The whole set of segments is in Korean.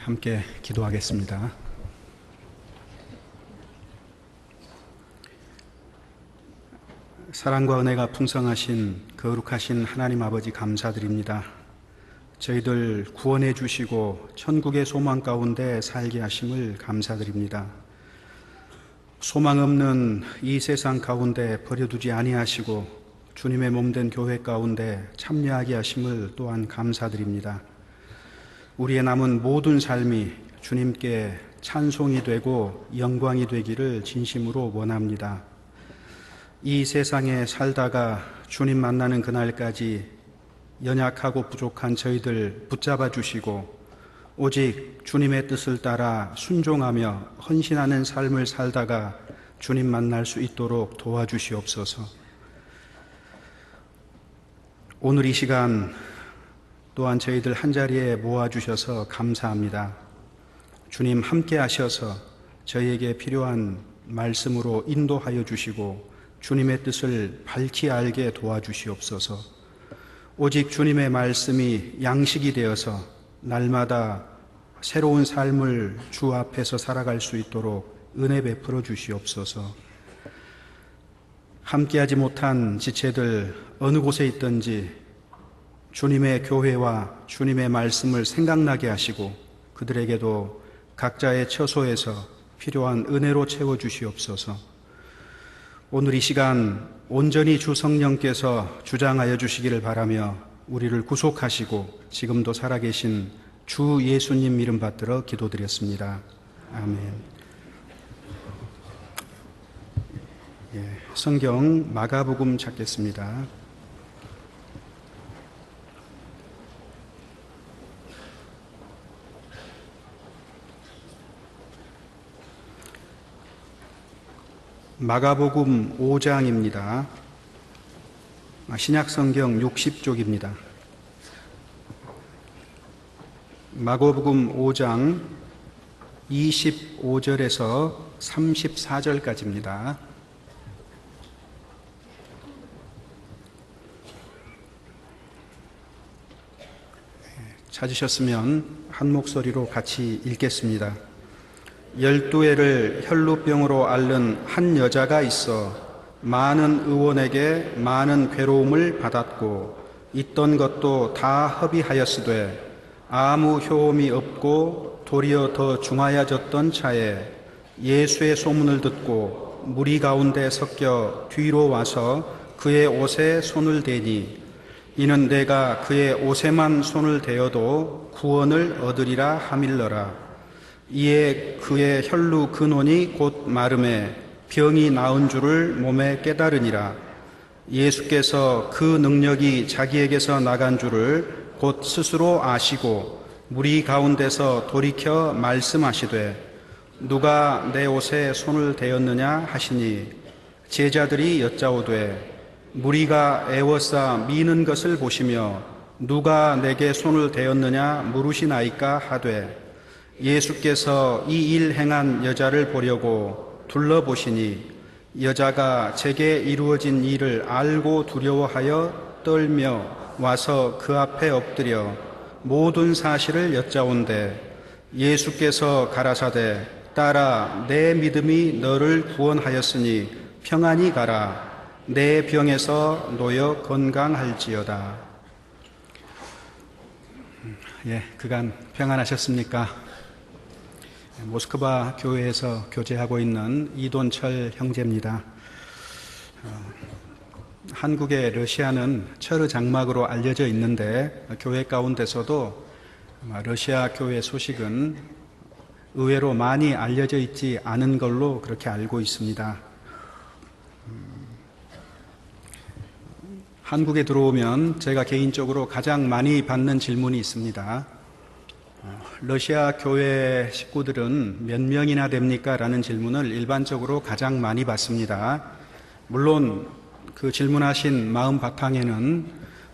함께 기도하겠습니다. 사랑과 은혜가 풍성하신 거룩하신 하나님 아버지 감사드립니다. 저희들 구원해 주시고 천국의 소망 가운데 살게 하심을 감사드립니다. 소망 없는 이 세상 가운데 버려두지 아니하시고 주님의 몸된 교회 가운데 참여하게 하심을 또한 감사드립니다. 우리의 남은 모든 삶이 주님께 찬송이 되고 영광이 되기를 진심으로 원합니다. 이 세상에 살다가 주님 만나는 그날까지 연약하고 부족한 저희들 붙잡아 주시고 오직 주님의 뜻을 따라 순종하며 헌신하는 삶을 살다가 주님 만날 수 있도록 도와주시옵소서. 오늘 이 시간 또한 저희들 한자리에 모아주셔서 감사합니다. 주님 함께 하셔서 저희에게 필요한 말씀으로 인도하여 주시고 주님의 뜻을 밝히 알게 도와주시옵소서. 오직 주님의 말씀이 양식이 되어서 날마다 새로운 삶을 주 앞에서 살아갈 수 있도록 은혜 베풀어 주시옵소서. 함께하지 못한 지체들 어느 곳에 있든지 주님의 교회와 주님의 말씀을 생각나게 하시고 그들에게도 각자의 처소에서 필요한 은혜로 채워주시옵소서. 오늘 이 시간 온전히 주 성령께서 주장하여 주시기를 바라며 우리를 구속하시고 지금도 살아계신 주 예수님 이름 받들어 기도드렸습니다. 아멘. 성경 마가복음 찾겠습니다. 마가복음 5장입니다. 신약성경 60쪽입니다. 마가복음 5장 25절에서 34절까지입니다. 찾으셨으면 한 목소리로 같이 읽겠습니다. 12해를 혈루병으로 앓는 한 여자가 있어 많은 의원에게 많은 괴로움을 받았고 있던 것도 다 허비하였으되 아무 효험이 없고 도리어 더 중하여졌던 차에 예수의 소문을 듣고 무리 가운데 섞여 뒤로 와서 그의 옷에 손을 대니 이는 내가 그의 옷에만 손을 대어도 구원을 얻으리라 하밀러라. 이에 그의 혈루 근원이 곧 마름에 병이 나은 줄을 몸에 깨달으니라. 예수께서 그 능력이 자기에게서 나간 줄을 곧 스스로 아시고 무리 가운데서 돌이켜 말씀하시되 누가 내 옷에 손을 대었느냐 하시니 제자들이 여짜오되 무리가 애워싸 미는 것을 보시며 누가 내게 손을 대었느냐 물으시나이까 하되 예수께서 이 일 행한 여자를 보려고 둘러보시니 여자가 제게 이루어진 일을 알고 두려워하여 떨며 와서 그 앞에 엎드려 모든 사실을 여짜온대 예수께서 가라사대 딸아 내 믿음이 너를 구원하였으니 평안히 가라 내 병에서 놓여 건강할지어다. 그간 평안하셨습니까? 모스크바 교회에서 교제하고 있는 이돈철 형제입니다. 한국의 러시아는 철의 장막으로 알려져 있는데 교회 가운데서도 러시아 교회 소식은 의외로 많이 알려져 있지 않은 걸로 그렇게 알고 있습니다. 한국에 들어오면 제가 개인적으로 가장 많이 받는 질문이 있습니다. 러시아 교회 식구들은 몇 명이나 됩니까? 라는 질문을 일반적으로 가장 많이 받습니다. 물론 그 질문하신 마음 바탕에는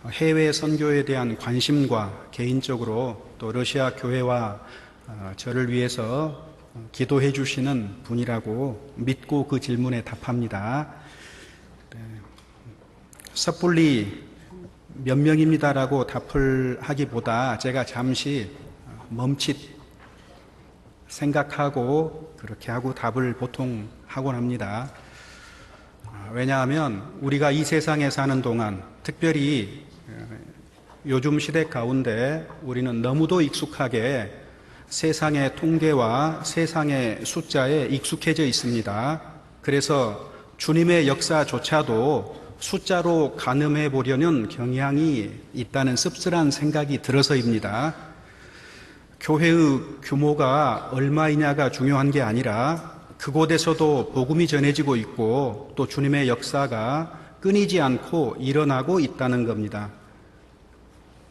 해외 선교에 대한 관심과 개인적으로 또 러시아 교회와 저를 위해서 기도해 주시는 분이라고 믿고 그 질문에 답합니다. 섣불리 몇 명입니다라고 답을 하기보다 제가 잠시 멈칫 생각하고 그렇게 하고 답을 보통 하곤 합니다. 왜냐하면 우리가 이 세상에 사는 동안, 특별히 요즘 시대 가운데 우리는 너무도 익숙하게 세상의 통계와 세상의 숫자에 익숙해져 있습니다. 그래서 주님의 역사조차도 숫자로 가늠해 보려는 경향이 있다는 씁쓸한 생각이 들어서입니다. 교회의 규모가 얼마이냐가 중요한 게 아니라 그곳에서도 복음이 전해지고 있고 또 주님의 역사가 끊이지 않고 일어나고 있다는 겁니다.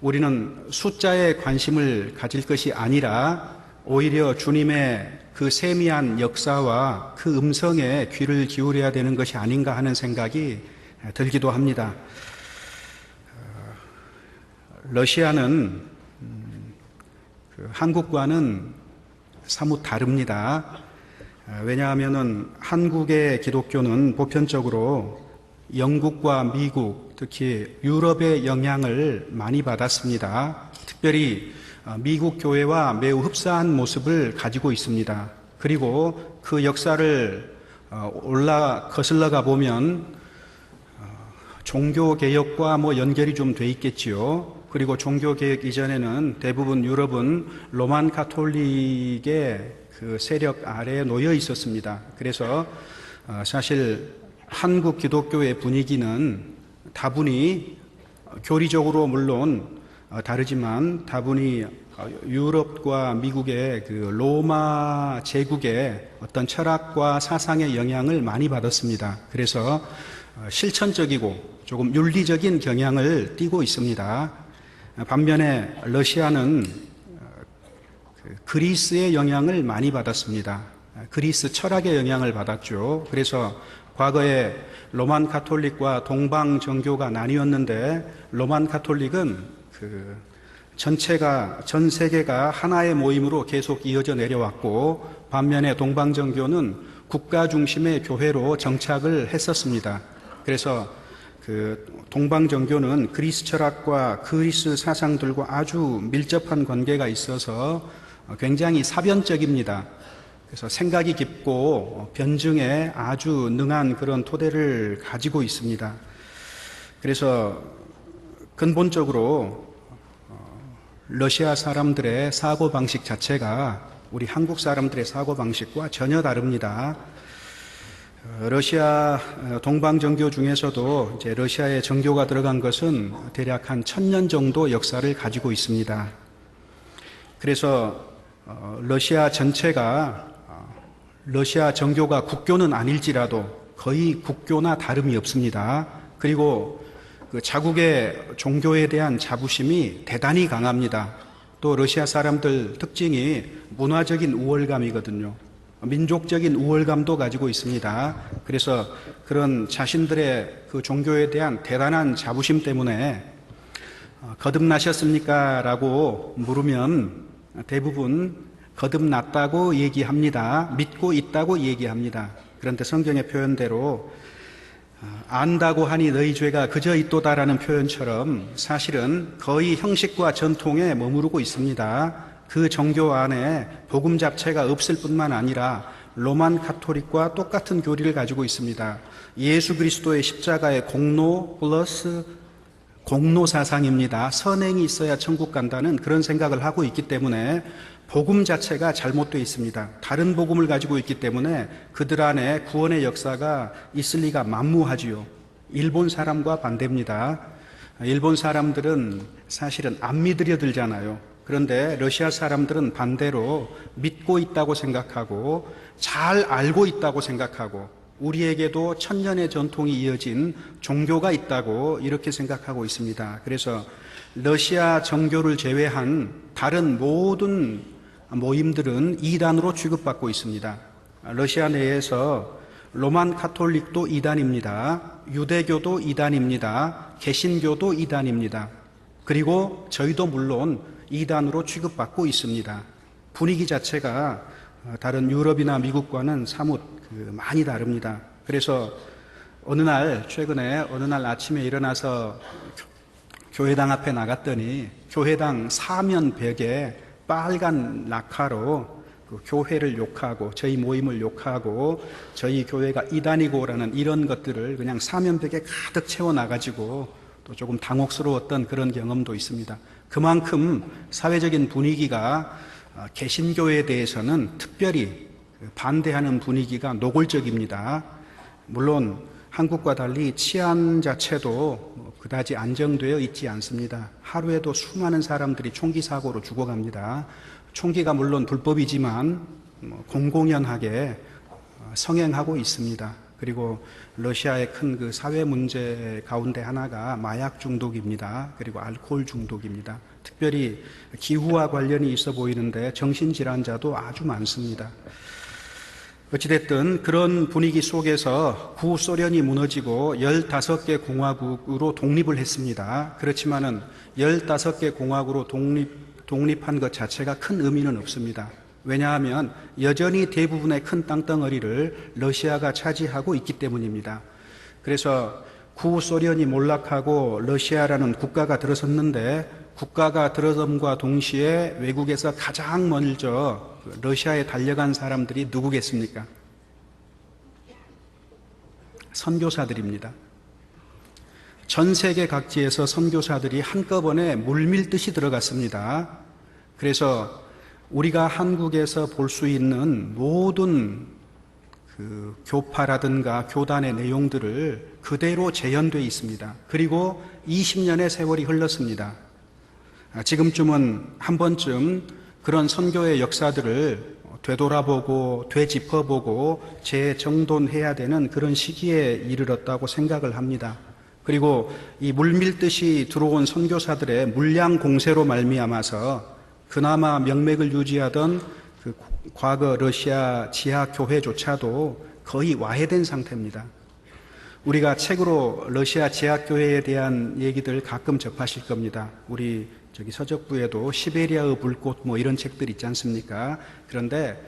우리는 숫자에 관심을 가질 것이 아니라 오히려 주님의 그 세미한 역사와 그 음성에 귀를 기울여야 되는 것이 아닌가 하는 생각이 들기도 합니다. 러시아는 한국과는 사뭇 다릅니다. 왜냐하면 한국의 기독교는 보편적으로 영국과 미국, 특히 유럽의 영향을 많이 받았습니다. 특별히 미국 교회와 매우 흡사한 모습을 가지고 있습니다. 그리고 그 역사를 거슬러가 보면 종교개혁과 연결이 좀 돼 있겠지요. 그리고 종교개혁 이전에는 대부분 유럽은 로만 가톨릭의 그 세력 아래에 놓여 있었습니다. 그래서 사실 한국 기독교의 분위기는 다분히 교리적으로 물론 다르지만 다분히 유럽과 미국의 그 로마 제국의 어떤 철학과 사상의 영향을 많이 받았습니다. 그래서 실천적이고 조금 윤리적인 경향을 띠고 있습니다. 반면에 러시아는 그리스의 영향을 많이 받았습니다. 그리스 철학의 영향을 받았죠. 그래서 과거에 로만 가톨릭과 동방 정교가 나뉘었는데 로만 가톨릭은 전 세계가 하나의 모임으로 계속 이어져 내려왔고 반면에 동방 정교는 국가 중심의 교회로 정착을 했었습니다. 그래서 동방 정교는 그리스 철학과 그리스 사상들과 아주 밀접한 관계가 있어서 굉장히 사변적입니다. 그래서 생각이 깊고 변증에 아주 능한 그런 토대를 가지고 있습니다. 그래서 근본적으로 러시아 사람들의 사고방식 자체가 우리 한국 사람들의 사고방식과 전혀 다릅니다. 러시아 동방정교 중에서도 이제 러시아에 정교가 들어간 것은 대략 한 1000년 정도 역사를 가지고 있습니다. 그래서 러시아 전체가 러시아 정교가 국교는 아닐지라도 거의 국교나 다름이 없습니다. 그리고 그 자국의 종교에 대한 자부심이 대단히 강합니다. 또 러시아 사람들 특징이 문화적인 우월감이거든요. 민족적인 우월감도 가지고 있습니다. 그래서 그런 자신들의 그 종교에 대한 대단한 자부심 때문에 거듭나셨습니까? 라고 물으면 대부분 거듭났다고 얘기합니다. 믿고 있다고 얘기합니다. 그런데 성경의 표현대로 안다고 하니 너희 죄가 그저 있도다라는 표현처럼 사실은 거의 형식과 전통에 머무르고 있습니다. 그 정교 안에 복음 자체가 없을 뿐만 아니라 로만 가톨릭과 똑같은 교리를 가지고 있습니다. 예수 그리스도의 십자가의 공로 플러스 공로 사상입니다. 선행이 있어야 천국 간다는 그런 생각을 하고 있기 때문에 복음 자체가 잘못되어 있습니다. 다른 복음을 가지고 있기 때문에 그들 안에 구원의 역사가 있을 리가 만무하지요. 일본 사람과 반대입니다. 일본 사람들은 사실은 안 믿으려 들잖아요. 그런데 러시아 사람들은 반대로 믿고 있다고 생각하고 잘 알고 있다고 생각하고 우리에게도 1000년의 전통이 이어진 종교가 있다고 이렇게 생각하고 있습니다. 그래서 러시아 정교를 제외한 다른 모든 모임들은 이단으로 취급받고 있습니다. 러시아 내에서 로만 가톨릭도 이단입니다. 유대교도 이단입니다. 개신교도 이단입니다. 그리고 저희도 물론 이단으로 취급받고 있습니다. 분위기 자체가 다른 유럽이나 미국과는 사뭇 많이 다릅니다. 그래서 최근에 어느 날 아침에 일어나서 교회당 앞에 나갔더니 교회당 사면 벽에 빨간 낙하로 그 교회를 욕하고 저희 모임을 욕하고 저희 교회가 이단이고라는 이런 것들을 그냥 사면벽에 가득 채워놔가지고 또 조금 당혹스러웠던 그런 경험도 있습니다. 그만큼 사회적인 분위기가 개신교에 대해서는 특별히 반대하는 분위기가 노골적입니다. 물론 한국과 달리 치안 자체도 그다지 안정되어 있지 않습니다. 하루에도 수많은 사람들이 총기 사고로 죽어갑니다. 총기가 물론 불법이지만 공공연하게 성행하고 있습니다. 그리고 러시아의 큰 그 사회 문제 가운데 하나가 마약 중독입니다. 그리고 알코올 중독입니다. 특별히 기후와 관련이 있어 보이는데 정신질환자도 아주 많습니다. 어찌됐든 그런 분위기 속에서 구소련이 무너지고 15개 공화국으로 독립을 했습니다. 그렇지만은 15개 공화국으로 독립한 것 자체가 큰 의미는 없습니다. 왜냐하면 여전히 대부분의 큰 땅덩어리를 러시아가 차지하고 있기 때문입니다. 그래서 구소련이 몰락하고 러시아라는 국가가 들어섰는데 국가가 들어섬과 동시에 외국에서 가장 먼저 러시아에 달려간 사람들이 누구겠습니까? 선교사들입니다. 전 세계 각지에서 선교사들이 한꺼번에 물밀듯이 들어갔습니다. 그래서 우리가 한국에서 볼 수 있는 모든 그 교파라든가 교단의 내용들을 그대로 재현되어 있습니다. 그리고 20년의 세월이 흘렀습니다. 지금쯤은 한 번쯤 그런 선교의 역사들을 되돌아보고 되짚어보고 재정돈해야 되는 그런 시기에 이르렀다고 생각을 합니다. 그리고 이 물밀듯이 들어온 선교사들의 물량 공세로 말미암아서 그나마 명맥을 유지하던 그 과거 러시아 지하교회조차도 거의 와해된 상태입니다. 우리가 책으로 러시아 지하교회에 대한 얘기들 가끔 접하실 겁니다. 우리 서적부에도 시베리아의 불꽃 이런 책들 있지 않습니까? 그런데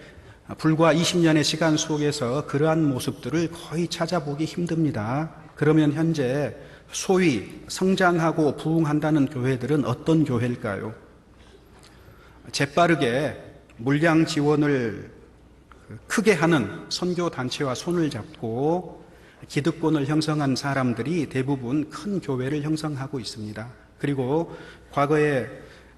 불과 20년의 시간 속에서 그러한 모습들을 거의 찾아보기 힘듭니다. 그러면 현재 소위 성장하고 부흥한다는 교회들은 어떤 교회일까요? 재빠르게 물량 지원을 크게 하는 선교단체와 손을 잡고 기득권을 형성한 사람들이 대부분 큰 교회를 형성하고 있습니다. 그리고 과거에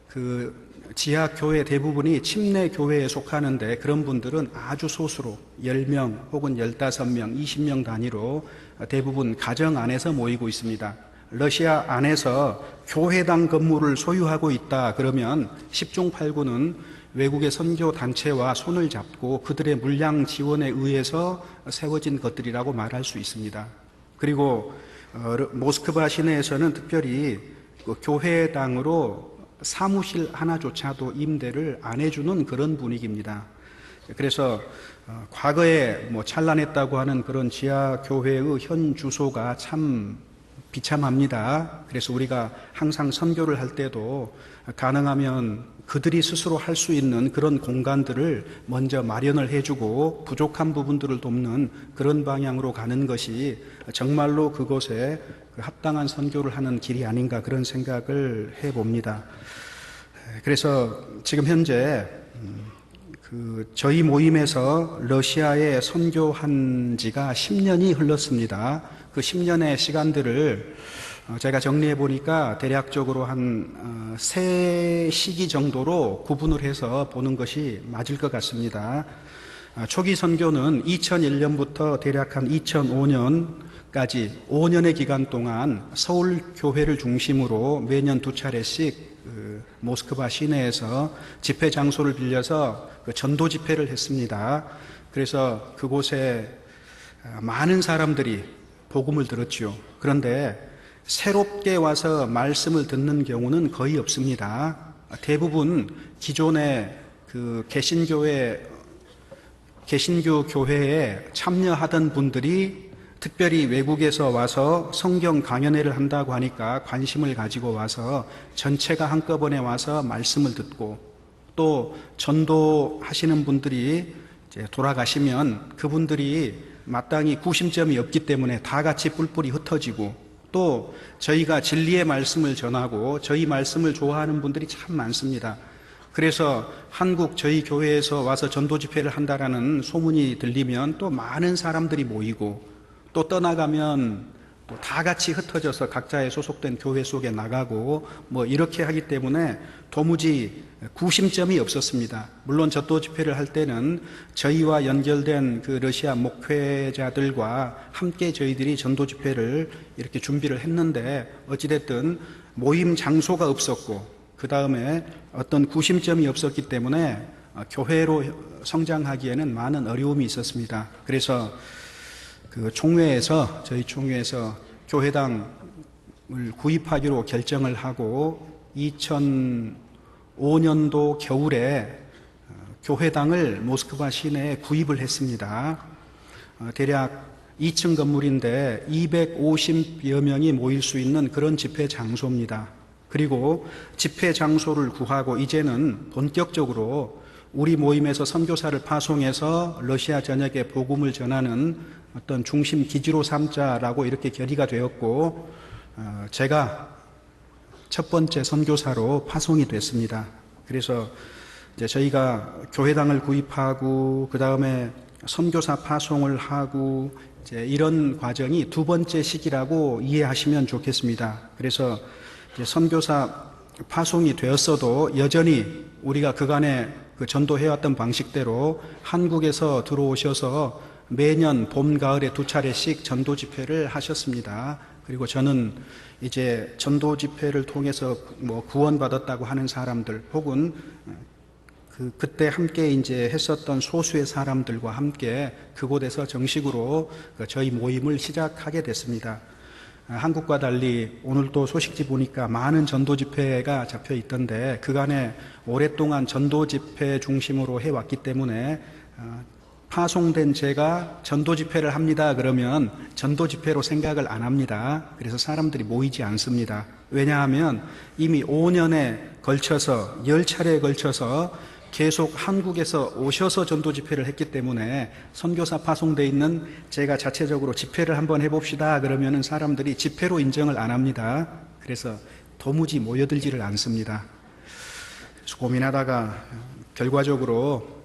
그 지하교회 대부분이 침례교회에 속하는데 그런 분들은 아주 소수로 10명 혹은 15명, 20명 단위로 대부분 가정 안에서 모이고 있습니다. 러시아 안에서 교회당 건물을 소유하고 있다 그러면 10중 8구는 외국의 선교단체와 손을 잡고 그들의 물량 지원에 의해서 세워진 것들이라고 말할 수 있습니다. 그리고 모스크바 시내에서는 특별히 교회당으로 사무실 하나조차도 임대를 안 해주는 그런 분위기입니다. 그래서 과거에 찬란했다고 하는 그런 지하교회의 현 주소가 참 비참합니다. 그래서 우리가 항상 선교를 할 때도 가능하면 그들이 스스로 할 수 있는 그런 공간들을 먼저 마련을 해주고 부족한 부분들을 돕는 그런 방향으로 가는 것이 정말로 그곳에 합당한 선교를 하는 길이 아닌가 그런 생각을 해봅니다. 그래서 지금 현재 저희 모임에서 러시아에 선교한 지가 10년이 흘렀습니다. 그 10년의 시간들을 제가 정리해 보니까 대략적으로 한 세 시기 정도로 구분을 해서 보는 것이 맞을 것 같습니다. 초기 선교는 2001년부터 대략 한 2005년까지 5년의 기간 동안 서울 교회를 중심으로 매년 2차례씩 모스크바 시내에서 집회 장소를 빌려서 전도 집회를 했습니다. 그래서 그곳에 많은 사람들이 복음을 들었지요. 그런데 새롭게 와서 말씀을 듣는 경우는 거의 없습니다. 대부분 기존의 그 개신교 교회에 참여하던 분들이 특별히 외국에서 와서 성경 강연회를 한다고 하니까 관심을 가지고 와서 전체가 한꺼번에 와서 말씀을 듣고 또 전도하시는 분들이 이제 돌아가시면 그분들이 마땅히 구심점이 없기 때문에 다 같이 뿔뿔이 흩어지고 또 저희가 진리의 말씀을 전하고 저희 말씀을 좋아하는 분들이 참 많습니다. 그래서 저희 교회에서 와서 전도 집회를 한다라는 소문이 들리면 또 많은 사람들이 모이고, 또 떠나가면 또 다 같이 흩어져서 각자의 소속된 교회 속에 나가고 뭐 이렇게 하기 때문에 도무지 구심점이 없었습니다. 물론 전도 집회를 할 때는 저희와 연결된 그 러시아 목회자들과 함께 저희들이 전도 집회를 이렇게 준비를 했는데, 어찌됐든 모임 장소가 없었고 그 다음에 어떤 구심점이 없었기 때문에 교회로 성장하기에는 많은 어려움이 있었습니다. 그래서 저희 총회에서 교회당을 구입하기로 결정을 하고 2005년도 겨울에 교회당을 모스크바 시내에 구입을 했습니다. 대략 2층 건물인데 250여 명이 모일 수 있는 그런 집회 장소입니다. 그리고 집회 장소를 구하고 이제는 본격적으로 우리 모임에서 선교사를 파송해서 러시아 전역에 복음을 전하는 어떤 중심 기지로 삼자라고 이렇게 결의가 되었고, 제가 첫 번째 선교사로 파송이 됐습니다. 그래서 이제 저희가 교회당을 구입하고 그 다음에 선교사 파송을 하고 이제 이런 과정이 두 번째 시기라고 이해하시면 좋겠습니다. 그래서 이제 선교사 파송이 되었어도 여전히 우리가 그간에 그 전도해왔던 방식대로 한국에서 들어오셔서 매년 봄, 가을에 2차례씩 전도 집회를 하셨습니다. 그리고 저는 이제 전도 집회를 통해서 뭐 구원받았다고 하는 사람들, 혹은 그때 함께 이제 했었던 소수의 사람들과 함께 그곳에서 정식으로 저희 모임을 시작하게 됐습니다. 한국과 달리 오늘도 소식지 보니까 많은 전도 집회가 잡혀 있던데, 그간에 오랫동안 전도 집회 중심으로 해왔기 때문에 파송된 제가 전도 집회를 합니다 그러면 전도 집회로 생각을 안 합니다. 그래서 사람들이 모이지 않습니다. 왜냐하면 이미 5년에 걸쳐서 10차례에 걸쳐서 계속 한국에서 오셔서 전도 집회를 했기 때문에 선교사 파송되어 있는 제가 자체적으로 집회를 한번 해봅시다 그러면은 사람들이 집회로 인정을 안 합니다. 그래서 도무지 모여들지를 않습니다. 그래서 고민하다가 결과적으로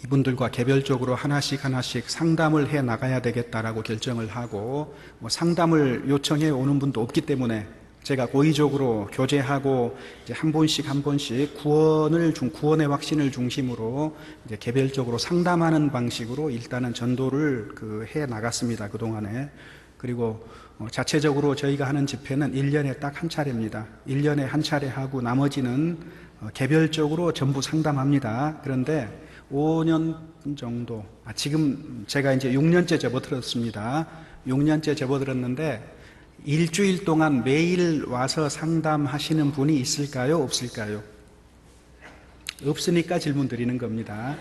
이분들과 개별적으로 하나씩 상담을 해 나가야 되겠다라고 결정을 하고, 상담을 요청해 오는 분도 없기 때문에 제가 고의적으로 교제하고 이제 한 번씩 구원의 확신을 중심으로 이제 개별적으로 상담하는 방식으로 일단은 전도를 해 나갔습니다. 그동안에. 그리고 자체적으로 저희가 하는 집회는 1년에 딱 한 차례입니다. 1년에 한 차례 하고 나머지는 개별적으로 전부 상담합니다. 그런데 5년 정도, 지금 제가 이제 6년째 접어들었습니다. 6년째 접어들었는데 일주일 동안 매일 와서 상담하시는 분이 있을까요? 없을까요? 없으니까 질문 드리는 겁니다.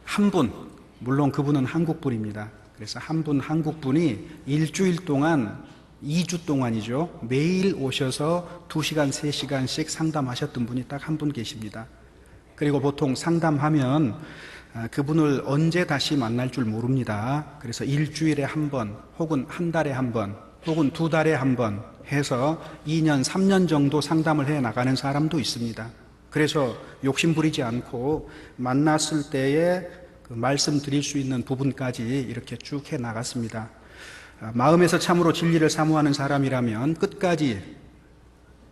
한 분, 물론 그분은 한국분입니다. 그래서 한국분이 일주일 동안 2주 동안이죠. 매일 오셔서 2시간, 3시간씩 상담하셨던 분이 딱 한 분 계십니다. 그리고 보통 상담하면 그분을 언제 다시 만날 줄 모릅니다. 그래서 일주일에 한 번, 혹은 한 달에 한 번, 혹은 2달에 한 번 해서 2년, 3년 정도 상담을 해 나가는 사람도 있습니다. 그래서 욕심부리지 않고 만났을 때에 말씀드릴 수 있는 부분까지 이렇게 쭉 해 나갔습니다. 마음에서 참으로 진리를 사모하는 사람이라면 끝까지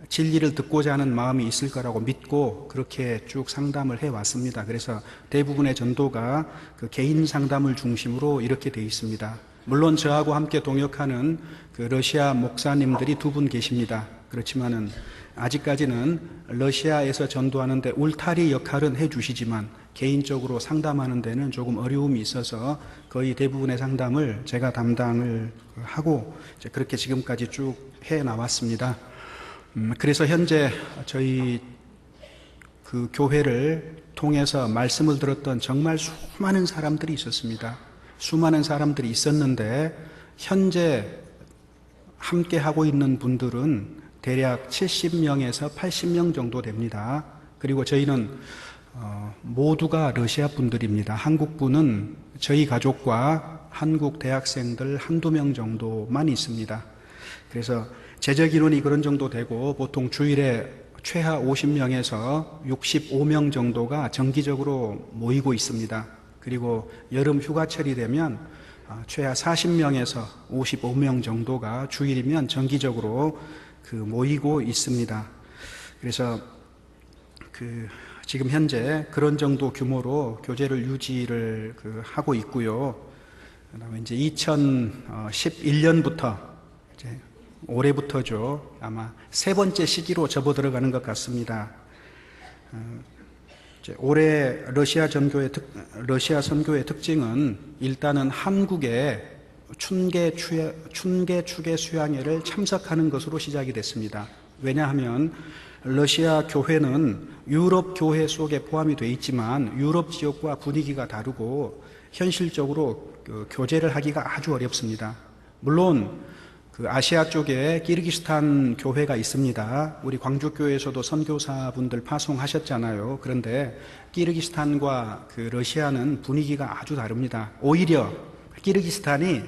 진리를 듣고자 하는 마음이 있을 거라고 믿고 그렇게 쭉 상담을 해왔습니다. 그래서 대부분의 전도가 개인 상담을 중심으로 이렇게 돼 있습니다. 물론 저하고 함께 동역하는 러시아 목사님들이 2분 계십니다. 그렇지만은 아직까지는 러시아에서 전도하는데 울타리 역할은 해주시지만 개인적으로 상담하는 데는 조금 어려움이 있어서 거의 대부분의 상담을 제가 담당을 하고 이제 그렇게 지금까지 쭉 해 나왔습니다. 그래서 현재 저희 교회를 통해서 말씀을 들었던 정말 수많은 사람들이 있었습니다. 수많은 사람들이 있었는데 현재 함께 하고 있는 분들은 대략 70명에서 80명 정도 됩니다. 그리고 저희는 모두가 러시아 분들입니다. 한국 분은 저희 가족과 한국 대학생들 1~2명 정도만 있습니다. 그래서 재적 인원이 그런 정도 되고 보통 주일에 최하 50명에서 65명 정도가 정기적으로 모이고 있습니다. 그리고 여름 휴가철이 되면 최하 40명에서 55명 정도가 주일이면 정기적으로 모이고 있습니다. 그래서 지금 현재 그런 정도 규모로 교제를 유지를 하고 있고요. 그다음에 이제 2011년부터 이제 올해부터죠. 아마 세 번째 시기로 접어들어가는 것 같습니다. 올해 러시아 선교의 특징은 일단은 한국의 춘계 축의 수양회를 참석하는 것으로 시작이 됐습니다. 왜냐하면 러시아 교회는 유럽 교회 속에 포함이 되어 있지만 유럽 지역과 분위기가 다르고 현실적으로 교제를 하기가 아주 어렵습니다. 물론 아시아 쪽에 키르기스탄 교회가 있습니다. 우리 광주교회에서도 선교사분들 파송하셨잖아요. 그런데 키르기스탄과 러시아는 분위기가 아주 다릅니다. 오히려 키르기스탄이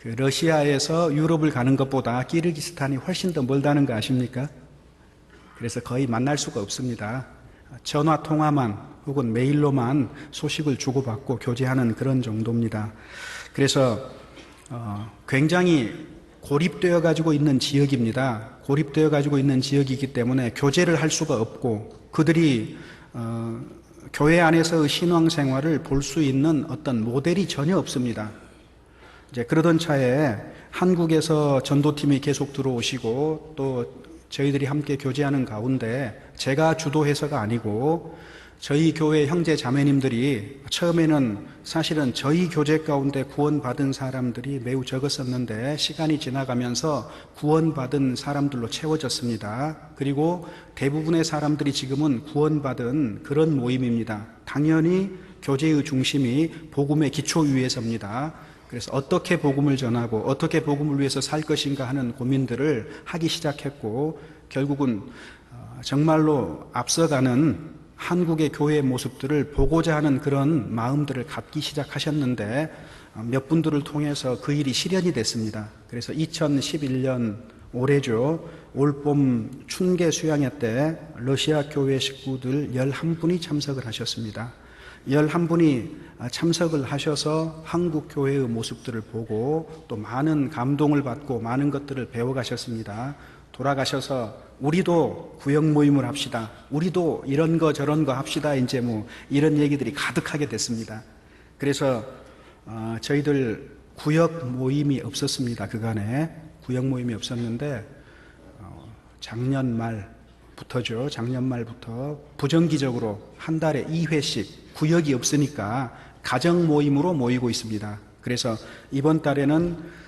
러시아에서 유럽을 가는 것보다 키르기스탄이 훨씬 더 멀다는 거 아십니까? 그래서 거의 만날 수가 없습니다. 전화 통화만 혹은 메일로만 소식을 주고받고 교제하는 그런 정도입니다. 그래서 굉장히 고립되어 가지고 있는 지역입니다. 고립되어 가지고 있는 지역이기 때문에 교제를 할 수가 없고 그들이 교회 안에서의 신앙생활을 볼 수 있는 어떤 모델이 전혀 없습니다. 이제 그러던 차에 한국에서 전도팀이 계속 들어오시고 또 저희들이 함께 교제하는 가운데 제가 주도해서가 아니고 저희 교회 형제 자매님들이 처음에는 사실은 저희 교제 가운데 구원받은 사람들이 매우 적었었는데 시간이 지나가면서 구원받은 사람들로 채워졌습니다. 그리고 대부분의 사람들이 지금은 구원받은 그런 모임입니다. 당연히 교제의 중심이 복음의 기초 위에 섭니다. 그래서 어떻게 복음을 전하고 어떻게 복음을 위해서 살 것인가 하는 고민들을 하기 시작했고 결국은 정말로 앞서가는 한국의 교회의 모습들을 보고자 하는 그런 마음들을 갖기 시작하셨는데 몇 분들을 통해서 그 일이 실현이 됐습니다. 그래서 2011년 올해죠. 올봄 춘계 수양회 때 러시아 교회 식구들 11분이 참석을 하셨습니다. 11분이 참석을 하셔서 한국 교회의 모습들을 보고 또 많은 감동을 받고 많은 것들을 배워가셨습니다. 돌아가셔서 우리도 구역 모임을 합시다. 우리도 이런 거 저런 거 합시다. 이제 이런 얘기들이 가득하게 됐습니다. 그래서 저희들 구역 모임이 없었습니다. 그간에 구역 모임이 없었는데 작년 말부터 부정기적으로 한 달에 2회씩 구역이 없으니까 가정 모임으로 모이고 있습니다. 그래서 이번 달에는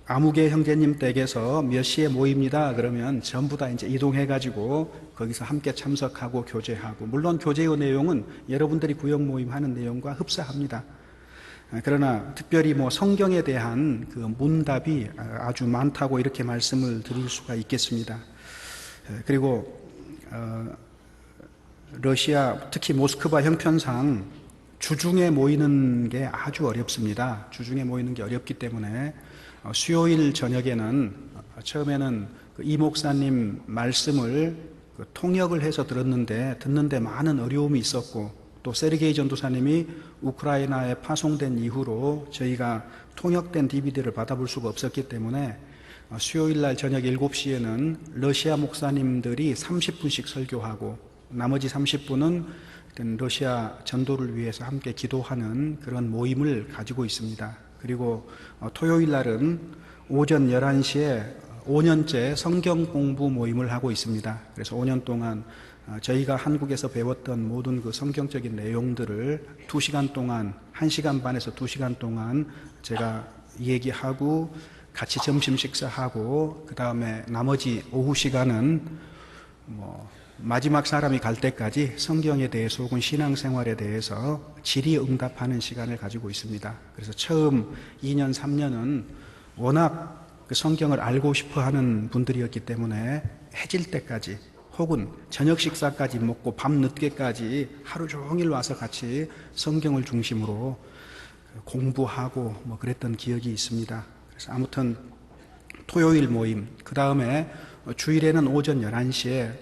아무개 형제님 댁에서 몇 시에 모입니다. 그러면 전부 다 이제 이동해가지고 거기서 함께 참석하고 교제하고, 물론 교제의 내용은 여러분들이 구역 모임 하는 내용과 흡사합니다. 그러나 특별히 성경에 대한 그 문답이 아주 많다고 이렇게 말씀을 드릴 수가 있겠습니다. 그리고 러시아, 특히 모스크바 형편상 주중에 모이는 게 아주 어렵습니다. 주중에 모이는 게 어렵기 때문에 수요일 저녁에는 처음에는 이 목사님 말씀을 통역을 해서 듣는데 많은 어려움이 있었고, 또 세르게이 전도사님이 우크라이나에 파송된 이후로 저희가 통역된 DVD를 받아볼 수가 없었기 때문에 수요일 날 저녁 7시에는 러시아 목사님들이 30분씩 설교하고 나머지 30분은 러시아 전도를 위해서 함께 기도하는 그런 모임을 가지고 있습니다. 그리고 토요일 날은 오전 11시에 5년째 성경 공부 모임을 하고 있습니다. 그래서 5년 동안 저희가 한국에서 배웠던 모든 그 성경적인 내용들을 2시간 동안, 1시간 반에서 2시간 동안 제가 얘기하고 같이 점심 식사하고, 그 다음에 나머지 오후 시간은 마지막 사람이 갈 때까지 성경에 대해서 혹은 신앙생활에 대해서 질의응답하는 시간을 가지고 있습니다. 그래서 처음 2년, 3년은 워낙 그 성경을 알고 싶어 하는 분들이었기 때문에 해질 때까지 혹은 저녁 식사까지 먹고 밤 늦게까지 하루 종일 와서 같이 성경을 중심으로 공부하고 그랬던 기억이 있습니다. 그래서 아무튼 토요일 모임, 그 다음에 주일에는 오전 11시에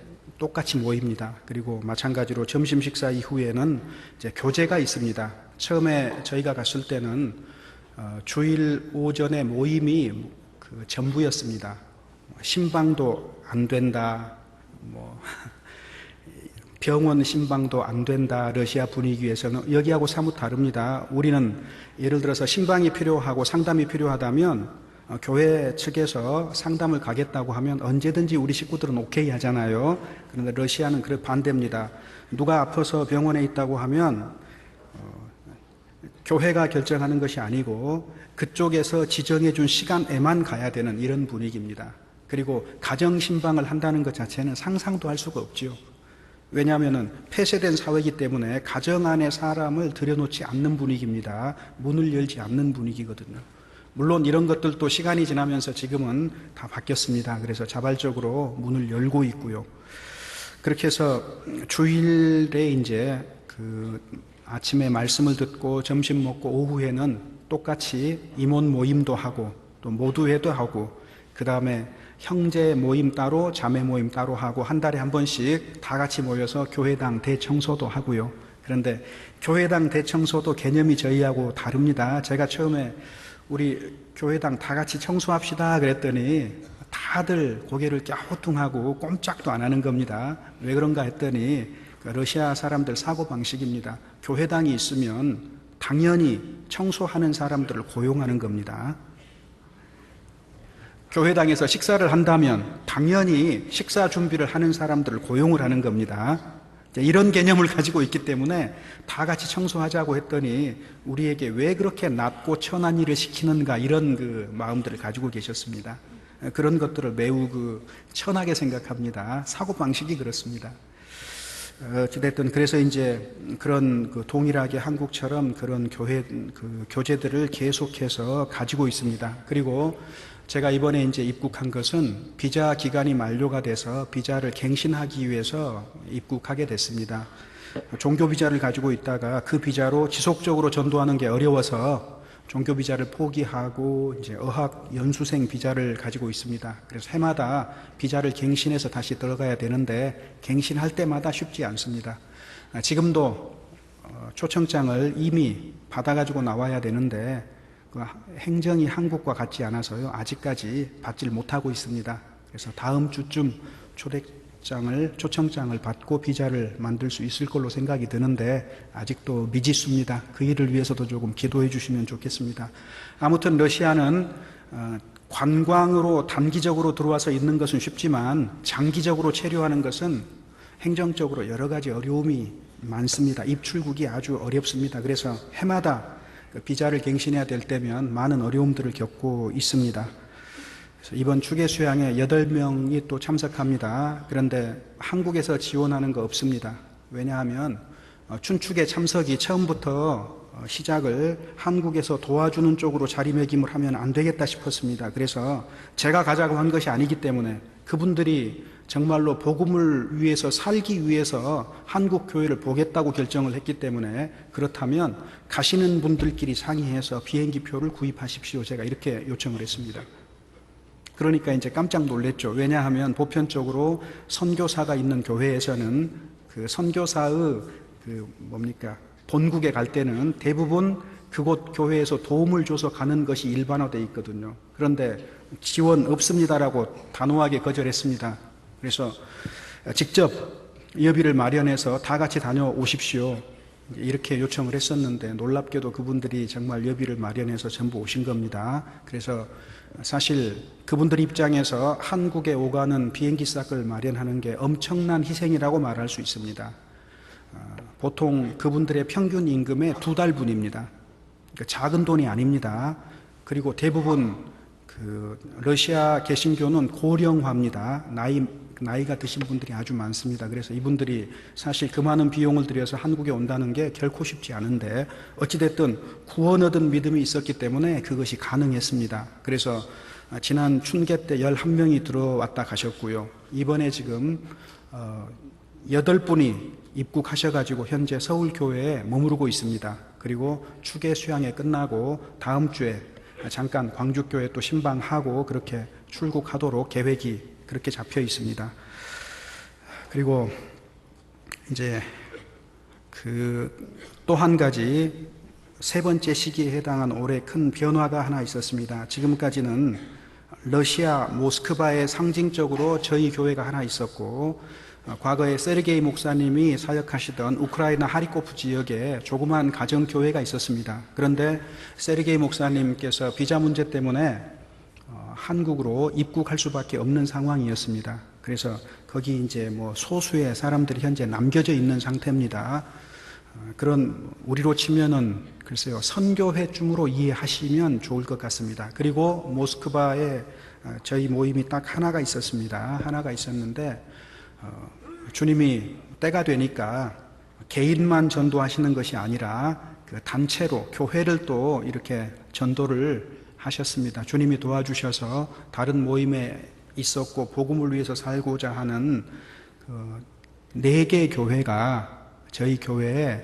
똑같이 모입니다. 그리고 마찬가지로 점심 식사 이후에는 이제 교제가 있습니다. 처음에 저희가 갔을 때는 주일 오전에 모임이 그 전부였습니다. 신방도 안 된다, 병원 신방도 안 된다. 러시아 분위기에서는 여기하고 사뭇 다릅니다. 우리는 예를 들어서 신방이 필요하고 상담이 필요하다면 교회 측에서 상담을 가겠다고 하면 언제든지 우리 식구들은 오케이 하잖아요. 그런데 러시아는 그 반대입니다. 누가 아파서 병원에 있다고 하면 교회가 결정하는 것이 아니고 그쪽에서 지정해 준 시간에만 가야 되는 이런 분위기입니다. 그리고 가정 신방을 한다는 것 자체는 상상도 할 수가 없지요. 왜냐하면 폐쇄된 사회이기 때문에 가정 안에 사람을 들여놓지 않는 분위기입니다. 문을 열지 않는 분위기거든요. 물론 이런 것들도 시간이 지나면서 지금은 다 바뀌었습니다. 그래서 자발적으로 문을 열고 있고요. 그렇게 해서 주일에 이제 그 아침에 말씀을 듣고 점심 먹고 오후에는 똑같이 임원 모임도 하고 또 모두회도 하고 그 다음에 형제 모임 따로 자매 모임 따로 하고 한 달에 한 번씩 다 같이 모여서 교회당 대청소도 하고요. 그런데 교회당 대청소도 개념이 저희하고 다릅니다. 제가 처음에 우리 교회당 다 같이 청소합시다 그랬더니 다들 고개를 갸우뚱하고 꼼짝도 안 하는 겁니다. 왜 그런가 했더니 러시아 사람들 사고방식입니다. 교회당이 있으면 당연히 청소하는 사람들을 고용하는 겁니다. 교회당에서 식사를 한다면 당연히 식사 준비를 하는 사람들을 고용을 하는 겁니다. 이런 개념을 가지고 있기 때문에 다 같이 청소하자고 했더니 우리에게 왜 그렇게 낮고 천한 일을 시키는가 이런 그 마음들을 가지고 계셨습니다. 그런 것들을 매우 천하게 생각합니다. 사고방식이 그렇습니다. 어찌됐든 그래서 이제 그런 동일하게 한국처럼 그런 교제들을 계속해서 가지고 있습니다. 그리고 제가 이번에 이제 입국한 것은 비자 기간이 만료가 돼서 비자를 갱신하기 위해서 입국하게 됐습니다. 종교 비자를 가지고 있다가 그 비자로 지속적으로 전도하는 게 어려워서 종교 비자를 포기하고 이제 어학 연수생 비자를 가지고 있습니다. 그래서 해마다 비자를 갱신해서 다시 들어가야 되는데 갱신할 때마다 쉽지 않습니다. 지금도 초청장을 이미 받아가지고 나와야 되는데 행정이 한국과 같지 않아서요. 아직까지 받질 못하고 있습니다. 그래서 다음 주쯤 초청장을 받고 비자를 만들 수 있을 걸로 생각이 드는데 아직도 미지수입니다. 그 일을 위해서도 조금 기도해 주시면 좋겠습니다. 아무튼 러시아는 관광으로 단기적으로 들어와서 있는 것은 쉽지만 장기적으로 체류하는 것은 행정적으로 여러 가지 어려움이 많습니다. 입출국이 아주 어렵습니다. 그래서 해마다 비자를 갱신해야 될 때면 많은 어려움들을 겪고 있습니다. 그래서 이번 추계 수양에 8명이 또 참석합니다. 그런데 한국에서 지원하는 거 없습니다. 왜냐하면 춘추계 참석이 처음부터 시작을 한국에서 도와주는 쪽으로 자리매김을 하면 안 되겠다 싶었습니다. 그래서 제가 가자고 한 것이 아니기 때문에 그분들이 정말로 복음을 위해서 살기 위해서 한국 교회를 보겠다고 결정을 했기 때문에 그렇다면 가시는 분들끼리 상의해서 비행기표를 구입하십시오. 제가 이렇게 요청을 했습니다. 그러니까 이제 깜짝 놀랐죠. 왜냐하면 보편적으로 선교사가 있는 교회에서는 그 선교사의 본국에 갈 때는 대부분 그곳 교회에서 도움을 줘서 가는 것이 일반화되어 있거든요. 그런데 지원 없습니다라고 단호하게 거절했습니다. 그래서 직접 여비를 마련해서 다 같이 다녀오십시오. 이렇게 요청을 했었는데 놀랍게도 그분들이 정말 여비를 마련해서 전부 오신 겁니다. 그래서 사실 그분들 입장에서 한국에 오가는 비행기 싹을 마련하는 게 엄청난 희생이라고 말할 수 있습니다. 보통 그분들의 평균 임금의 2달분입니다. 그러니까 작은 돈이 아닙니다. 그리고 대부분 러시아 개신교는 고령화입니다. 나이가 드신 분들이 아주 많습니다. 그래서 이분들이 사실 그 많은 비용을 들여서 한국에 온다는 게 결코 쉽지 않은데 어찌됐든 구원 얻은 믿음이 있었기 때문에 그것이 가능했습니다. 그래서 지난 춘계 때 11명이 들어왔다 가셨고요. 이번에 지금 8분이 입국하셔가지고 현재 서울교회에 머무르고 있습니다. 그리고 추계 수양회 끝나고 다음 주에 잠깐 광주교회 또 신방하고 그렇게 출국하도록 계획이 그렇게 잡혀 있습니다. 그리고 이제 또 한 가지 세 번째 시기에 해당한 올해 큰 변화가 하나 있었습니다. 지금까지는 러시아 모스크바에 상징적으로 저희 교회가 하나 있었고, 과거에 세르게이 목사님이 사역하시던 우크라이나 하리코프 지역에 조그만 가정교회가 있었습니다. 그런데 세르게이 목사님께서 비자 문제 때문에 한국으로 입국할 수밖에 없는 상황이었습니다. 그래서 거기 이제 소수의 사람들이 현재 남겨져 있는 상태입니다. 그런 우리로 치면은 글쎄요, 선교회쯤으로 이해하시면 좋을 것 같습니다. 그리고 모스크바에 저희 모임이 딱 하나가 있었습니다. 하나가 있었는데 주님이 때가 되니까 개인만 전도하시는 것이 아니라 그 단체로 교회를 또 이렇게 전도를 하셨습니다. 주님이 도와주셔서 다른 모임에 있었고 복음을 위해서 살고자 하는 4개 교회가 저희 교회에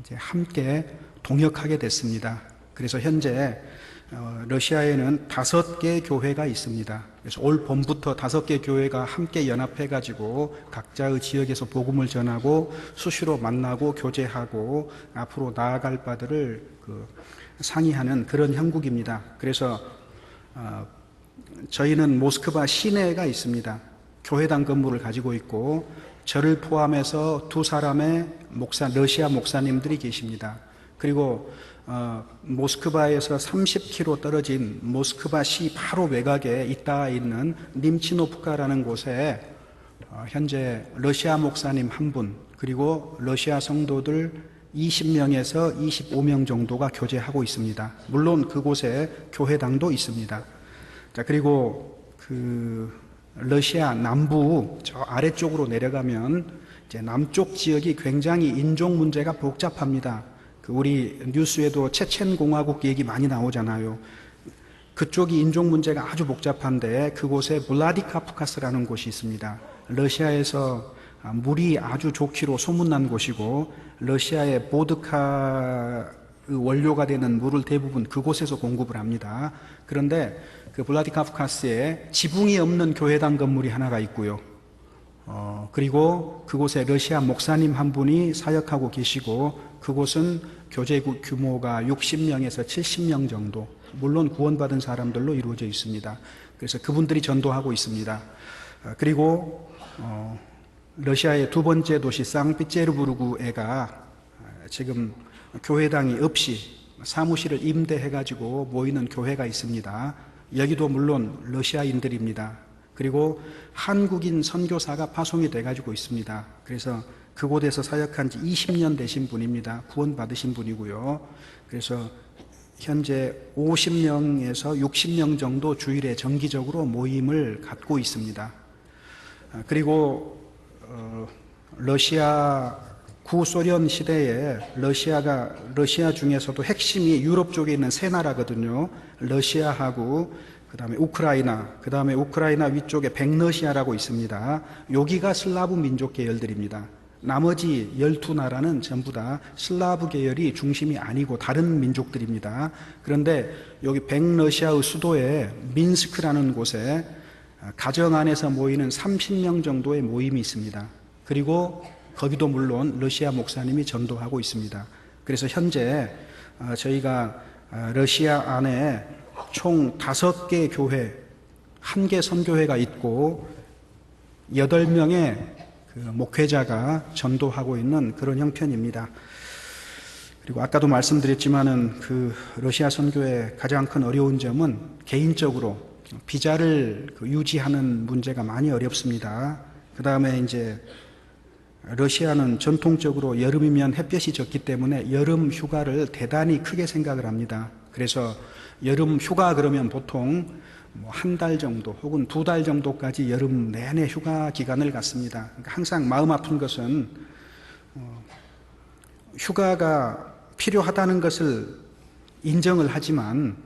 이제 함께 동역하게 됐습니다. 그래서 현재 러시아에는 5개 교회가 있습니다. 그래서 올 봄부터 5개 교회가 함께 연합해가지고 각자의 지역에서 복음을 전하고 수시로 만나고 교제하고 앞으로 나아갈 바들을 상의하는 그런 형국입니다. 그래서 저희는 모스크바 시내가 있습니다. 교회당 건물을 가지고 있고 저를 포함해서 2사람의 러시아 목사님들이 계십니다. 그리고 모스크바에서 30km 떨어진 모스크바시 바로 외곽에 있는 님치노프카라는 곳에 현재 러시아 목사님 1분, 그리고 러시아 성도들 20명에서 25명 정도가 교제하고 있습니다. 물론 그곳에 교회당도 있습니다. 자, 그리고 러시아 남부 저 아래쪽으로 내려가면 이제 남쪽 지역이 굉장히 인종 문제가 복잡합니다. 우리 뉴스에도 체첸 공화국 얘기 많이 나오잖아요. 그쪽이 인종 문제가 아주 복잡한데 그곳에 블라디카프카스라는 곳이 있습니다. 러시아에서 물이 아주 좋기로 소문난 곳이고 러시아의 보드카 원료가 되는 물을 대부분 그곳에서 공급을 합니다. 그런데 그 블라디카프카스에 지붕이 없는 교회당 건물이 하나가 있고요. 그리고 그곳에 러시아 목사님 1분이 사역하고 계시고 그곳은 교제 규모가 60명에서 70명 정도, 물론 구원받은 사람들로 이루어져 있습니다. 그래서 그분들이 전도하고 있습니다. 그리고 러시아의 2번째 도시 상피테르부르크에가 지금 교회당이 없이 사무실을 임대해가지고 모이는 교회가 있습니다. 여기도 물론 러시아인들입니다. 그리고 한국인 선교사가 파송이 돼가지고 있습니다. 그래서 그곳에서 사역한 지 20년 되신 분입니다. 구원 받으신 분이고요. 그래서 현재 50명에서 60명 정도 주일에 정기적으로 모임을 갖고 있습니다. 그리고 러시아 구소련 시대에 러시아 중에서도 핵심이 유럽 쪽에 있는 세 나라거든요. 러시아하고 그다음에 우크라이나 위쪽에 백러시아라고 있습니다. 여기가 슬라브 민족 계열들입니다. 나머지 12나라는 전부 다 슬라브 계열이 중심이 아니고 다른 민족들입니다. 그런데 여기 백러시아의 수도에 민스크라는 곳에 가정 안에서 모이는 30명 정도의 모임이 있습니다. 그리고 거기도 물론 러시아 목사님이 전도하고 있습니다. 그래서 현재 저희가 러시아 안에 총 5개 교회, 1개 선교회가 있고 8명의 목회자가 전도하고 있는 그런 형편입니다. 그리고 아까도 말씀드렸지만은 러시아 선교의 가장 큰 어려운 점은 개인적으로 비자를 유지하는 문제가 많이 어렵습니다. 그 다음에 이제 러시아는 전통적으로 여름이면 햇볕이 적기 때문에 여름 휴가를 대단히 크게 생각을 합니다. 그래서 여름 휴가 그러면 보통 1달 정도 혹은 2달 정도까지 여름 내내 휴가 기간을 갖습니다. 그러니까 항상 마음 아픈 것은 휴가가 필요하다는 것을 인정을 하지만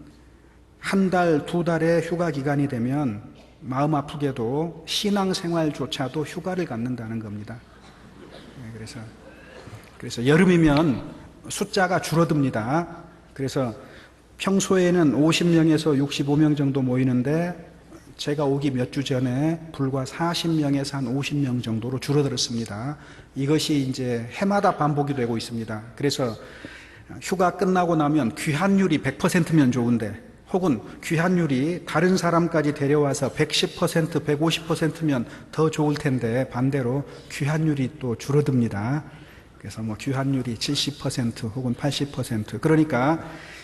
1달, 2달의 휴가 기간이 되면 마음 아프게도 신앙생활조차도 휴가를 갖는다는 겁니다. 그래서 여름이면 숫자가 줄어듭니다. 그래서 평소에는 50명에서 65명 정도 모이는데 제가 오기 몇 주 전에 불과 40명에서 한 50명 정도로 줄어들었습니다. 이것이 이제 해마다 반복이 되고 있습니다. 그래서 휴가 끝나고 나면 귀환율이 100%면 좋은데, 혹은 귀환율이 다른 사람까지 데려와서 110%, 150%면 더 좋을 텐데, 반대로 귀환율이 또 줄어듭니다. 그래서 뭐 귀환율이 70% 혹은 80%. 그러니까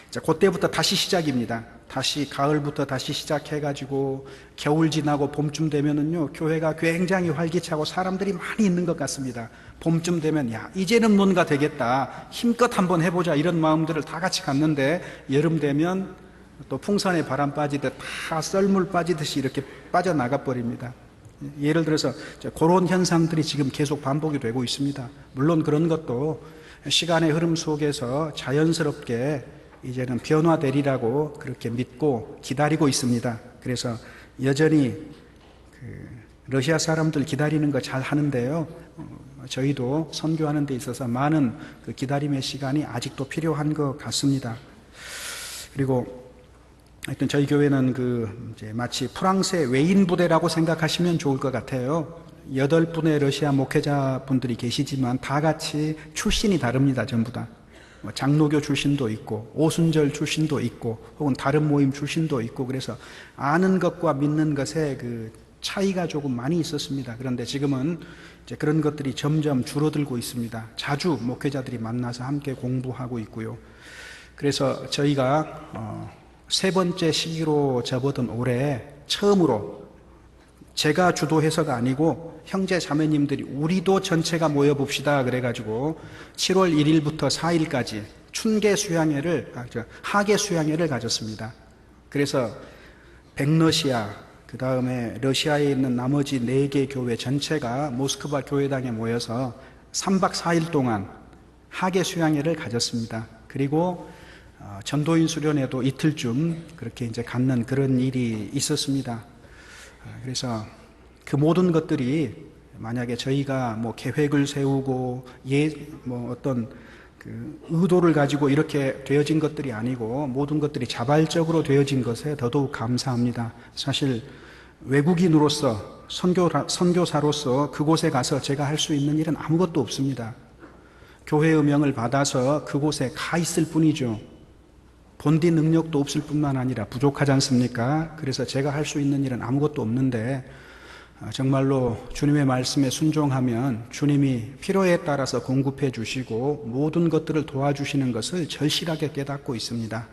이제 그때부터 다시 시작입니다. 다시 가을부터 다시 시작해가지고 겨울 지나고 봄쯤 되면은요, 교회가 굉장히 활기차고 사람들이 많이 있는 것 같습니다. 봄쯤 되면 야, 이제는 뭔가 되겠다, 힘껏 한번 해보자, 이런 마음들을 다 같이 갖는데, 여름 되면 또 풍선에 바람 빠지듯 다 썰물 빠지듯이 이렇게 빠져나가 버립니다. 예를 들어서 그런 현상들이 지금 계속 반복이 되고 있습니다. 물론 그런 것도 시간의 흐름 속에서 자연스럽게 이제는 변화되리라고 그렇게 믿고 기다리고 있습니다. 그래서 여전히 러시아 사람들 기다리는 거 잘 하는데요, 저희도 선교하는 데 있어서 많은 그 기다림의 시간이 아직도 필요한 것 같습니다. 그리고 하여튼 저희 교회는 이제 마치 프랑스의 외인 부대라고 생각하시면 좋을 것 같아요. 8분의 러시아 목회자분들이 계시지만 다 같이 출신이 다릅니다. 전부 다. 장로교 출신도 있고, 오순절 출신도 있고, 혹은 다른 모임 출신도 있고, 그래서 아는 것과 믿는 것에 그 차이가 조금 많이 있었습니다. 그런데 지금은 이제 그런 것들이 점점 줄어들고 있습니다. 자주 목회자들이 만나서 함께 공부하고 있고요. 그래서 저희가 세 번째 시기로 접어든 올해 처음으로, 제가 주도해서가 아니고 형제 자매님들이 우리도 전체가 모여봅시다 그래가지고 7월 1일부터 4일까지 하계 수양회를 가졌습니다. 그래서 백러시아, 그 다음에 러시아에 있는 나머지 4개 교회 전체가 모스크바 교회당에 모여서 3박 4일 동안 하계 수양회를 가졌습니다. 그리고 전도인 수련회도 이틀쯤 그렇게 이제 갖는 그런 일이 있었습니다. 그래서 그 모든 것들이 만약에 저희가 뭐 계획을 세우고 어떤 그 의도를 가지고 이렇게 되어진 것들이 아니고, 모든 것들이 자발적으로 되어진 것에 더더욱 감사합니다. 사실 외국인으로서, 선교사로서 그곳에 가서 제가 할 수 있는 일은 아무것도 없습니다. 교회의 명을 받아서 그곳에 가 있을 뿐이죠. 본디 능력도 없을 뿐만 아니라 부족하지 않습니까? 그래서 제가 할 수 있는 일은 아무것도 없는데, 정말로 주님의 말씀에 순종하면 주님이 필요에 따라서 공급해 주시고 모든 것들을 도와주시는 것을 절실하게 깨닫고 있습니다.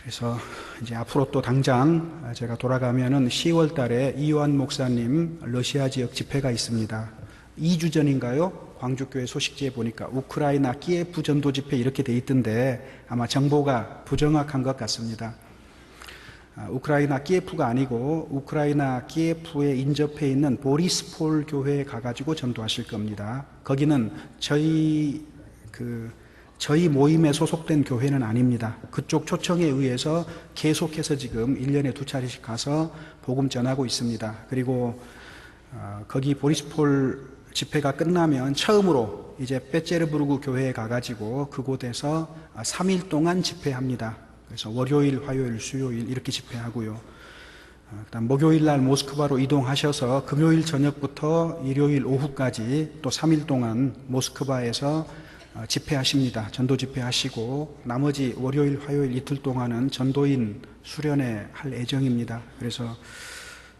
그래서 이제 앞으로 또 당장 제가 돌아가면은 10월 달에 이요한 목사님 러시아 지역 집회가 있습니다. 2주 전인가요? 광주교회 소식지에 보니까 우크라이나 키예프 전도 집회 이렇게 돼 있던데, 아마 정보가 부정확한 것 같습니다. 우크라이나 키예프가 아니고 우크라이나 키예프에 인접해 있는 보리스폴 교회에 가가지고 전도하실 겁니다. 거기는 저희 모임에 소속된 교회는 아닙니다. 그쪽 초청에 의해서 계속해서 지금 1년에 2차례씩 가서 복음 전하고 있습니다. 그리고 거기 보리스폴 집회가 끝나면 처음으로 이제 베제르부르크 교회에 가가지고 그곳에서 3일 동안 집회합니다. 그래서 월요일, 화요일, 수요일 이렇게 집회하고요. 그다음 목요일 날 모스크바로 이동하셔서 금요일 저녁부터 일요일 오후까지 또 3일 동안 모스크바에서 집회하십니다. 전도 집회하시고, 나머지 월요일, 화요일 이틀 동안은 전도인 수련회 할 예정입니다. 그래서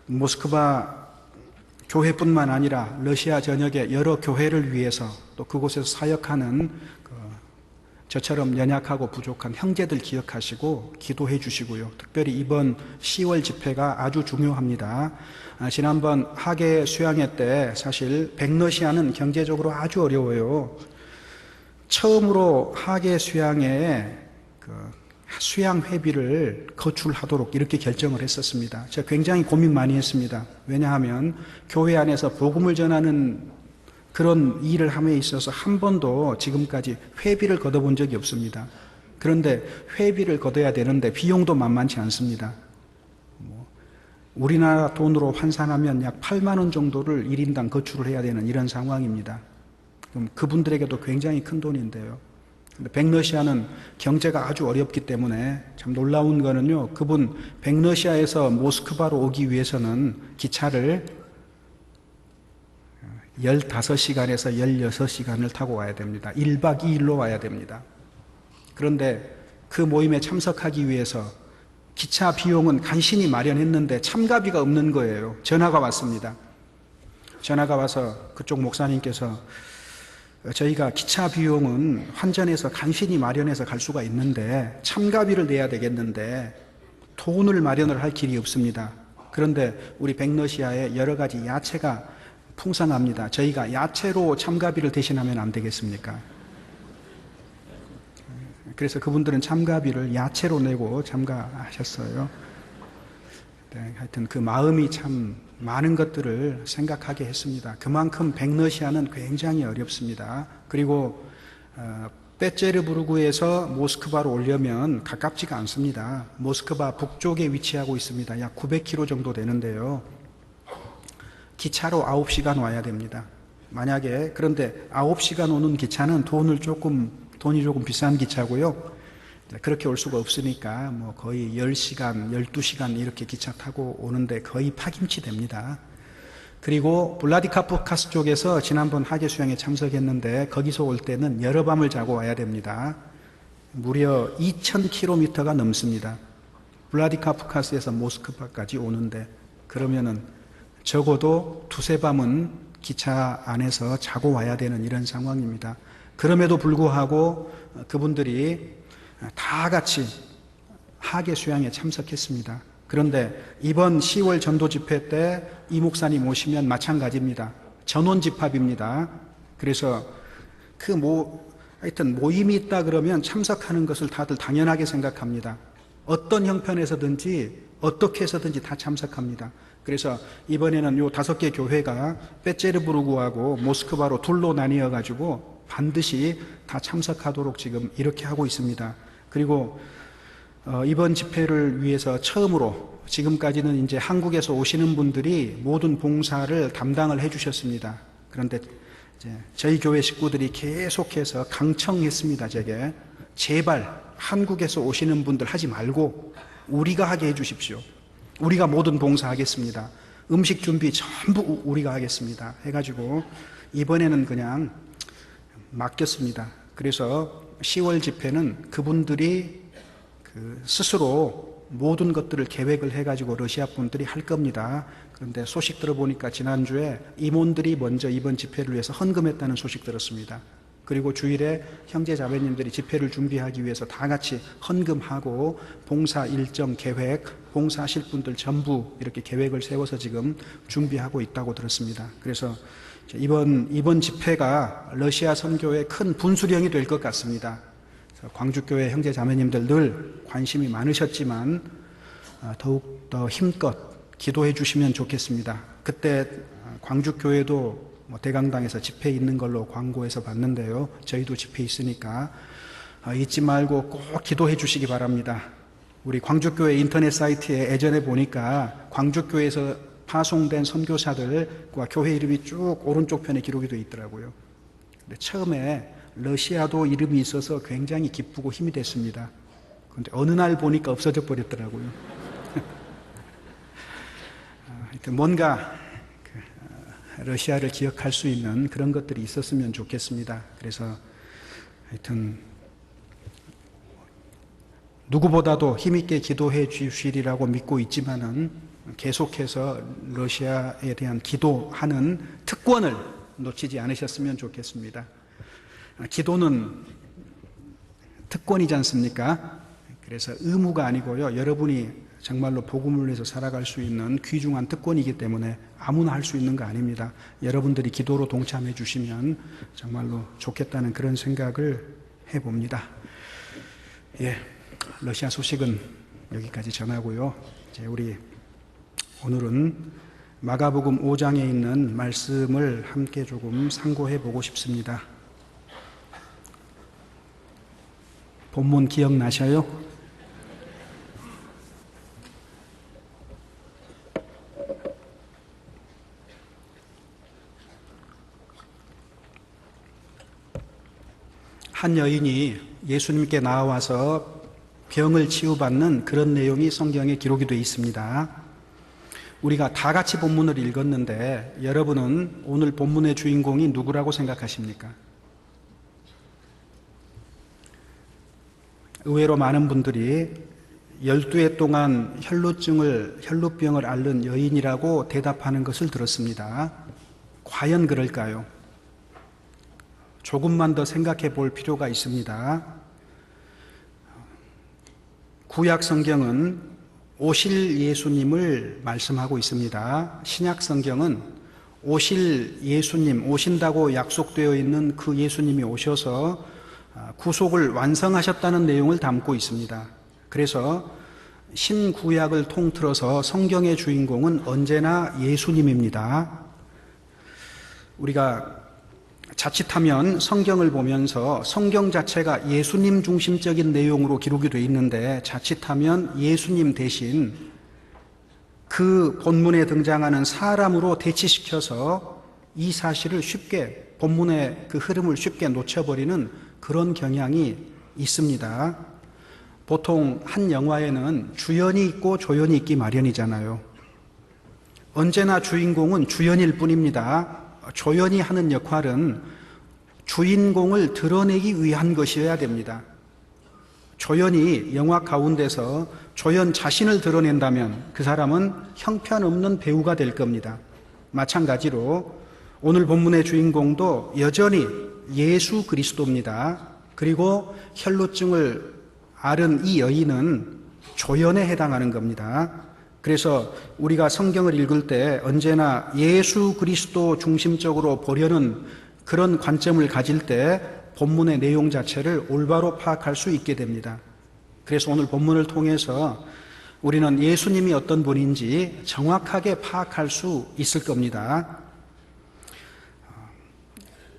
모스크바 교회뿐만 아니라 러시아 전역의 여러 교회를 위해서 또 그곳에서 사역하는 저처럼 연약하고 부족한 형제들 기억하시고 기도해 주시고요. 특별히 이번 10월 집회가 아주 중요합니다. 지난번 하계 수양회 때 사실 백러시아는 경제적으로 아주 어려워요. 처음으로 하계 수양회에 수양 회비를 거출하도록 이렇게 결정을 했었습니다. 제가 굉장히 고민 많이 했습니다. 왜냐하면 교회 안에서 복음을 전하는 그런 일을 함에 있어서 한 번도 지금까지 회비를 걷어본 적이 없습니다. 그런데 회비를 걷어야 되는데 비용도 만만치 않습니다. 우리나라 돈으로 환산하면 약 8만 원 정도를 1인당 거출을 해야 되는 이런 상황입니다. 그럼 그분들에게도 굉장히 큰 돈인데요. 근데 백러시아는 경제가 아주 어렵기 때문에 참 놀라운 거는요, 그분 백러시아에서 모스크바로 오기 위해서는 기차를 15시간에서 16시간을 타고 와야 됩니다. 1박 2일로 와야 됩니다. 그런데 그 모임에 참석하기 위해서 기차 비용은 간신히 마련했는데 참가비가 없는 거예요. 전화가 왔습니다. 전화가 와서 그쪽 목사님께서 저희가 기차 비용은 환전해서 간신히 마련해서 갈 수가 있는데 참가비를 내야 되겠는데 돈을 마련을 할 길이 없습니다. 그런데 우리 백러시아에 여러 가지 야채가 풍성합니다. 저희가 야채로 참가비를 대신하면 안 되겠습니까? 그래서 그분들은 참가비를 야채로 내고 참가하셨어요. 네, 하여튼 그 마음이 참 많은 것들을 생각하게 했습니다. 그만큼 백러시아는 굉장히 어렵습니다. 그리고 페테르부르크에서 모스크바로 오려면 가깝지가 않습니다. 모스크바 북쪽에 위치하고 있습니다. 약 900km 정도 되는데요. 기차로 9시간 와야 됩니다. 만약에 그런데 9시간 오는 기차는 돈이 조금 비싼 기차고요. 그렇게 올 수가 없으니까 뭐 거의 10시간, 12시간 이렇게 기차 타고 오는데 거의 파김치 됩니다. 그리고 블라디카프카스 쪽에서 지난번 하계 수양에 참석했는데 거기서 올 때는 여러 밤을 자고 와야 됩니다. 무려 2000km가 넘습니다. 블라디카프카스에서 모스크바까지 오는데 그러면은 적어도 두세 밤은 기차 안에서 자고 와야 되는 이런 상황입니다. 그럼에도 불구하고 그분들이 다 같이 하계 수양에 참석했습니다. 그런데 이번 10월 전도 집회 때 이 목사님 오시면 마찬가지입니다. 전원 집합입니다. 그래서 하여튼 모임이 있다 그러면 참석하는 것을 다들 당연하게 생각합니다. 어떤 형편에서든지 어떻게 해서든지 다 참석합니다. 그래서 이번에는 요 5개 교회가 페테르부르크하고 모스크바로 둘로 나뉘어 가지고 반드시 다 참석하도록 지금 이렇게 하고 있습니다. 그리고 이번 집회를 위해서 처음으로 지금까지는 이제 한국에서 오시는 분들이 모든 봉사를 담당을 해주셨습니다. 그런데 이제 저희 교회 식구들이 계속해서 강청했습니다. 제게 제발 한국에서 오시는 분들 하지 말고 우리가 하게 해주십시오. 우리가 모든 봉사하겠습니다. 음식 준비 전부 우리가 하겠습니다. 해가지고 이번에는 그냥 맡겼습니다. 그래서 10월 집회는 그분들이 스스로 모든 것들을 계획을 해가지고 러시아 분들이 할 겁니다. 그런데 소식 들어보니까 지난주에 임원들이 먼저 이번 집회를 위해서 헌금했다는 소식 들었습니다. 그리고 주일에 형제 자매님들이 집회를 준비하기 위해서 다 같이 헌금하고 봉사 일정 계획, 봉사하실 분들 전부 이렇게 계획을 세워서 지금 준비하고 있다고 들었습니다. 그래서 이번 집회가 러시아 선교의 큰 분수령이 될 것 같습니다. 광주교회 형제 자매님들 늘 관심이 많으셨지만 더욱 더 힘껏 기도해 주시면 좋겠습니다. 그때 광주교회도 대강당에서 집회 있는 걸로 광고해서 봤는데요. 저희도 집회 있으니까 잊지 말고 꼭 기도해 주시기 바랍니다. 우리 광주교회 인터넷 사이트에 예전에 보니까 광주교회에서 파송된 선교사들과 교회 이름이 쭉 오른쪽 편에 기록이 되어 있더라고요. 근데 처음에 러시아도 이름이 있어서 굉장히 기쁘고 힘이 됐습니다. 그런데 어느 날 보니까 없어져 버렸더라고요. 하여튼 뭔가 러시아를 기억할 수 있는 그런 것들이 있었으면 좋겠습니다. 그래서 하여튼 누구보다도 힘있게 기도해 주시리라고 믿고 있지만은 계속해서 러시아에 대한 기도하는 특권을 놓치지 않으셨으면 좋겠습니다. 기도는 특권이지 않습니까? 그래서 의무가 아니고요. 여러분이 정말로 복음을 위해서 살아갈 수 있는 귀중한 특권이기 때문에 아무나 할 수 있는 거 아닙니다. 여러분들이 기도로 동참해 주시면 정말로 좋겠다는 그런 생각을 해봅니다. 예, 러시아 소식은 여기까지 전하고요. 이제 우리 오늘은 마가복음 5장에 있는 말씀을 함께 조금 상고해 보고 싶습니다. 본문 기억나셔요? 한 여인이 예수님께 나와서 병을 치유받는 그런 내용이 성경에 기록이 되어 있습니다. 우리가 다 같이 본문을 읽었는데 여러분은 오늘 본문의 주인공이 누구라고 생각하십니까? 의외로 많은 분들이 12해 동안 혈루병을 앓는 여인이라고 대답하는 것을 들었습니다. 과연 그럴까요? 조금만 더 생각해 볼 필요가 있습니다. 구약 성경은 오실 예수님을 말씀하고 있습니다. 신약 성경은 오실 예수님, 오신다고 약속되어 있는 그 예수님이 오셔서 구속을 완성하셨다는 내용을 담고 있습니다. 그래서 신구약을 통틀어서 성경의 주인공은 언제나 예수님입니다. 우리가 자칫하면 성경을 보면서 성경 자체가 예수님 중심적인 내용으로 기록이 되어 있는데 자칫하면 예수님 대신 그 본문에 등장하는 사람으로 대치시켜서 이 사실을 쉽게 본문의 그 흐름을 쉽게 놓쳐버리는 그런 경향이 있습니다. 보통 한 영화에는 주연이 있고 조연이 있기 마련이잖아요. 언제나 주인공은 주연일 뿐입니다. 조연이 하는 역할은 주인공을 드러내기 위한 것이어야 됩니다. 조연이 영화 가운데서 조연 자신을 드러낸다면 그 사람은 형편없는 배우가 될 겁니다. 마찬가지로 오늘 본문의 주인공도 여전히 예수 그리스도입니다. 그리고 혈루증을 앓은 이 여인은 조연에 해당하는 겁니다. 그래서 우리가 성경을 읽을 때 언제나 예수 그리스도 중심적으로 보려는 그런 관점을 가질 때 본문의 내용 자체를 올바로 파악할 수 있게 됩니다. 그래서 오늘 본문을 통해서 우리는 예수님이 어떤 분인지 정확하게 파악할 수 있을 겁니다.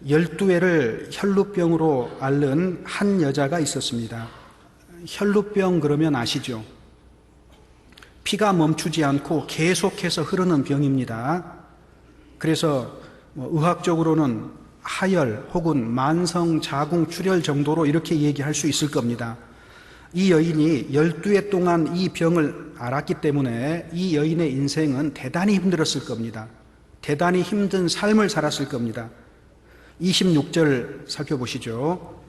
12회를 혈루병으로 앓는 한 여자가 있었습니다. 혈루병 그러면 아시죠? 피가 멈추지 않고 계속해서 흐르는 병입니다. 그래서 의학적으로는 하열 혹은 만성 자궁 출혈 정도로 이렇게 얘기할 수 있을 겁니다. 이 여인이 12해 동안 이 병을 앓았기 때문에 이 여인의 인생은 대단히 힘들었을 겁니다. 대단히 힘든 삶을 살았을 겁니다. 26절 살펴보시죠.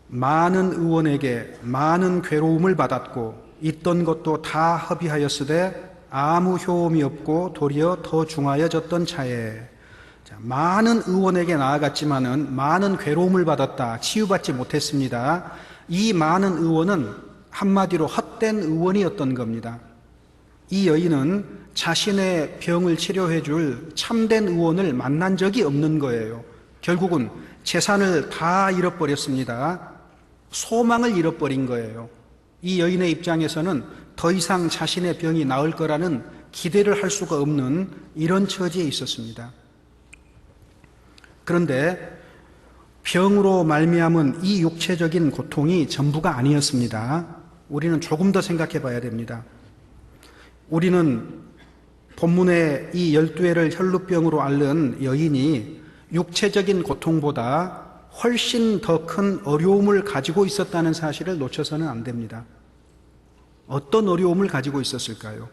많은 의원에게 많은 괴로움을 받았고 있던 것도 다 허비하였으되 아무 효험이 없고 도리어 더 중하여졌던 차에 많은 의원에게 나아갔지만은 많은 괴로움을 받았다. 치유받지 못했습니다. 이 많은 의원은 한마디로 헛된 의원이었던 겁니다. 이 여인은 자신의 병을 치료해 줄 참된 의원을 만난 적이 없는 거예요. 결국은 재산을 다 잃어버렸습니다. 소망을 잃어버린 거예요. 이 여인의 입장에서는 더 이상 자신의 병이 나을 거라는 기대를 할 수가 없는 이런 처지에 있었습니다. 그런데 병으로 말미암은 이 육체적인 고통이 전부가 아니었습니다. 우리는 조금 더 생각해 봐야 됩니다. 우리는 본문의 이 12회를 혈루병으로 앓는 여인이 육체적인 고통보다 훨씬 더 큰 어려움을 가지고 있었다는 사실을 놓쳐서는 안 됩니다. 어떤 어려움을 가지고 있었을까요?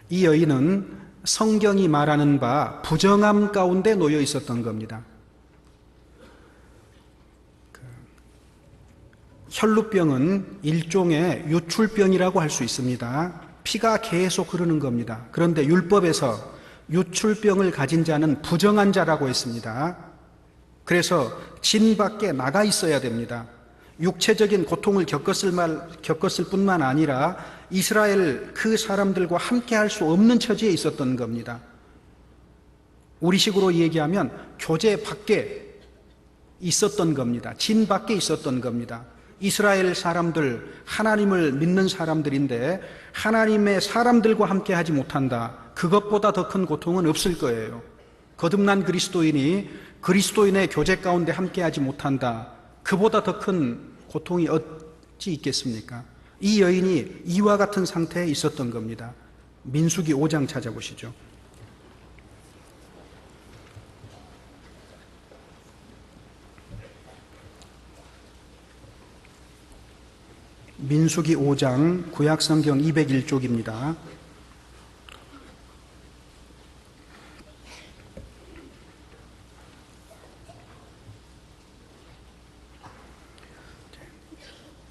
이 여인은 성경이 말하는 바 부정함 가운데 놓여 있었던 겁니다. 혈루병은 일종의 유출병이라고 할 수 있습니다. 피가 계속 흐르는 겁니다. 그런데 율법에서 유출병을 가진 자는 부정한 자라고 했습니다. 그래서 진 밖에 나가 있어야 됩니다. 육체적인 고통을 겪었을 뿐만 아니라 이스라엘 그 사람들과 함께 할 수 없는 처지에 있었던 겁니다. 우리식으로 얘기하면 교제 밖에 있었던 겁니다. 진 밖에 있었던 겁니다. 이스라엘 사람들, 하나님을 믿는 사람들인데 하나님의 사람들과 함께 하지 못한다. 그것보다 더 큰 고통은 없을 거예요. 거듭난 그리스도인이 그리스도인의 교제 가운데 함께 하지 못한다. 그보다 더 큰 고통이 어찌 있겠습니까? 이 여인이 이와 같은 상태에 있었던 겁니다. 민수기 5장 찾아보시죠. 민수기 5장 구약성경 201쪽입니다.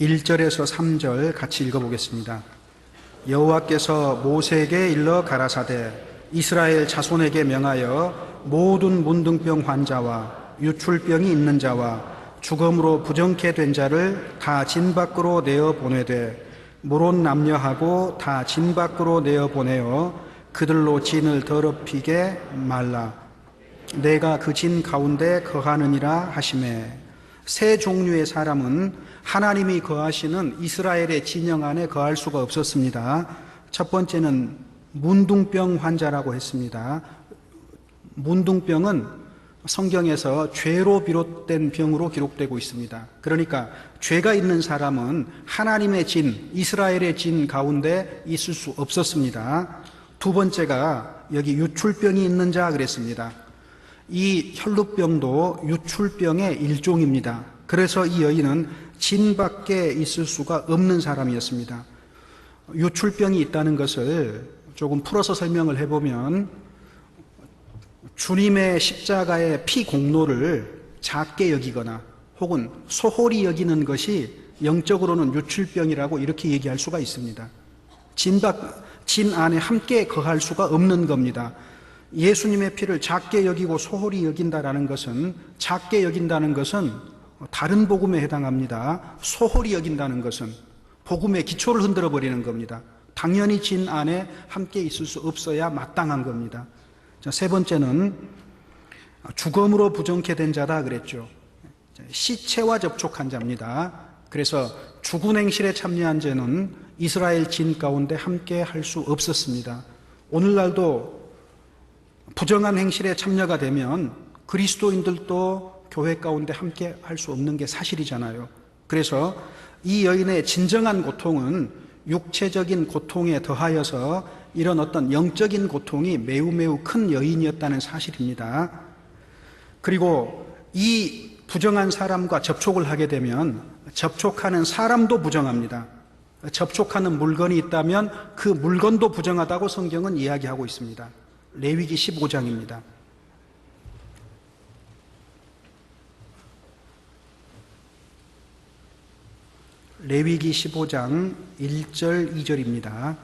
(1절에서) (3절) 같이 읽어보겠습니다. 여호와께서 모세에게 일러 가라사대 이스라엘 자손에게 명하여 모든 문둥병 환자와 유출병이 있는 자와 죽음으로 부정케 된 자를 다 진 밖으로 내어 보내되 모론 남녀하고 다 진 밖으로 내어 보내어 그들로 진을 더럽히게 말라. 내가 그 진 가운데 거하느니라 하시매. 세 종류의 사람은 하나님이 거하시는 이스라엘의 진영 안에 거할 수가 없었습니다. 첫 번째는 문둥병 환자라고 했습니다. 문둥병은 성경에서 죄로 비롯된 병으로 기록되고 있습니다. 그러니까 죄가 있는 사람은 하나님의 진, 이스라엘의 진 가운데 있을 수 없었습니다. 두 번째가 여기 유출병이 있는 자 그랬습니다. 이 혈루병도 유출병의 일종입니다. 그래서 이 여인은 진 밖에 있을 수가 없는 사람이었습니다. 유출병이 있다는 것을 조금 풀어서 설명을 해보면 주님의 십자가의 피 공로를 작게 여기거나 혹은 소홀히 여기는 것이 영적으로는 유출병이라고 이렇게 얘기할 수가 있습니다. 진 안에 함께 거할 수가 없는 겁니다. 예수님의 피를 작게 여기고 소홀히 여긴다는 것은, 작게 여긴다는 것은 다른 복음에 해당합니다. 소홀히 여긴다는 것은 복음의 기초를 흔들어 버리는 겁니다. 당연히 진 안에 함께 있을 수 없어야 마땅한 겁니다. 자, 세 번째는 죽음으로 부정케 된 자다 그랬죠. 시체와 접촉한 자입니다. 그래서 죽은 행실에 참여한 자는 이스라엘 진 가운데 함께 할 수 없었습니다. 오늘날도 부정한 행실에 참여가 되면 그리스도인들도 교회 가운데 함께 할 수 없는 게 사실이잖아요. 그래서 이 여인의 진정한 고통은 육체적인 고통에 더하여서 이런 어떤 영적인 고통이 매우 큰 여인이었다는 사실입니다. 그리고 이 부정한 사람과 접촉을 하게 되면 접촉하는 사람도 부정합니다. 접촉하는 물건이 있다면 그 물건도 부정하다고 성경은 이야기하고 있습니다. 레위기 15장입니다. 레위기 15장 1절 2절입니다.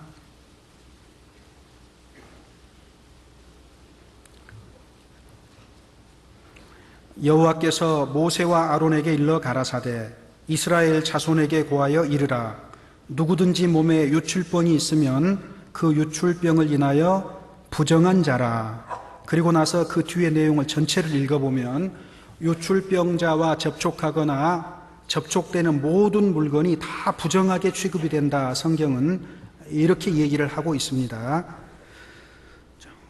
여호와께서 모세와 아론에게 일러 가라사대 이스라엘 자손에게 고하여 이르라. 누구든지 몸에 유출병이 있으면 그 유출병을 인하여 부정한 자라. 그리고 나서 그 뒤에 내용을 전체를 읽어보면 유출병자와 접촉하거나 접촉되는 모든 물건이 다 부정하게 취급이 된다. 성경은 이렇게 얘기를 하고 있습니다.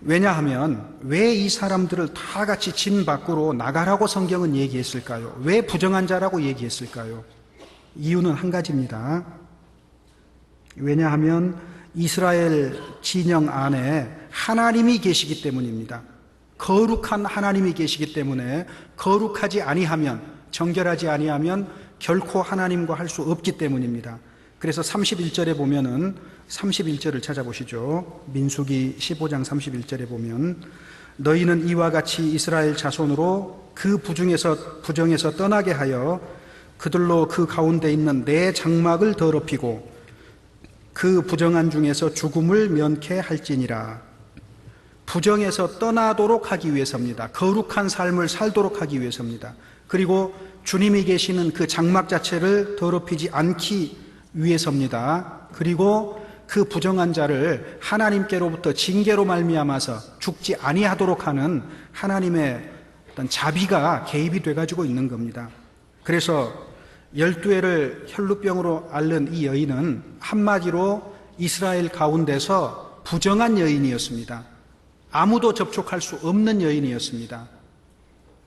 왜냐하면 왜 이 사람들을 다 같이 진 밖으로 나가라고 성경은 얘기했을까요? 왜 부정한 자라고 얘기했을까요? 이유는 한 가지입니다. 왜냐하면 이스라엘 진영 안에 하나님이 계시기 때문입니다. 거룩한 하나님이 계시기 때문에 거룩하지 아니하면, 정결하지 아니하면 결코 하나님과 할 수 없기 때문입니다. 그래서 31절에 보면은 31절을 찾아보시죠. 민수기 15장 31절에 보면 너희는 이와 같이 이스라엘 자손으로 그 부정에서 떠나게 하여 그들로 그 가운데 있는 내 장막을 더럽히고 그 부정한 중에서 죽음을 면케 할지니라. 부정에서 떠나도록 하기 위해서입니다. 거룩한 삶을 살도록 하기 위해서입니다. 그리고 주님이 계시는 그 장막 자체를 더럽히지 않기 위해서입니다. 그리고 그 부정한 자를 하나님께로부터 징계로 말미암아서 죽지 아니하도록 하는 하나님의 어떤 자비가 개입이 돼가지고 있는 겁니다. 그래서 12회를 혈루병으로 앓는 이 여인은 한마디로 이스라엘 가운데서 부정한 여인이었습니다. 아무도 접촉할 수 없는 여인이었습니다.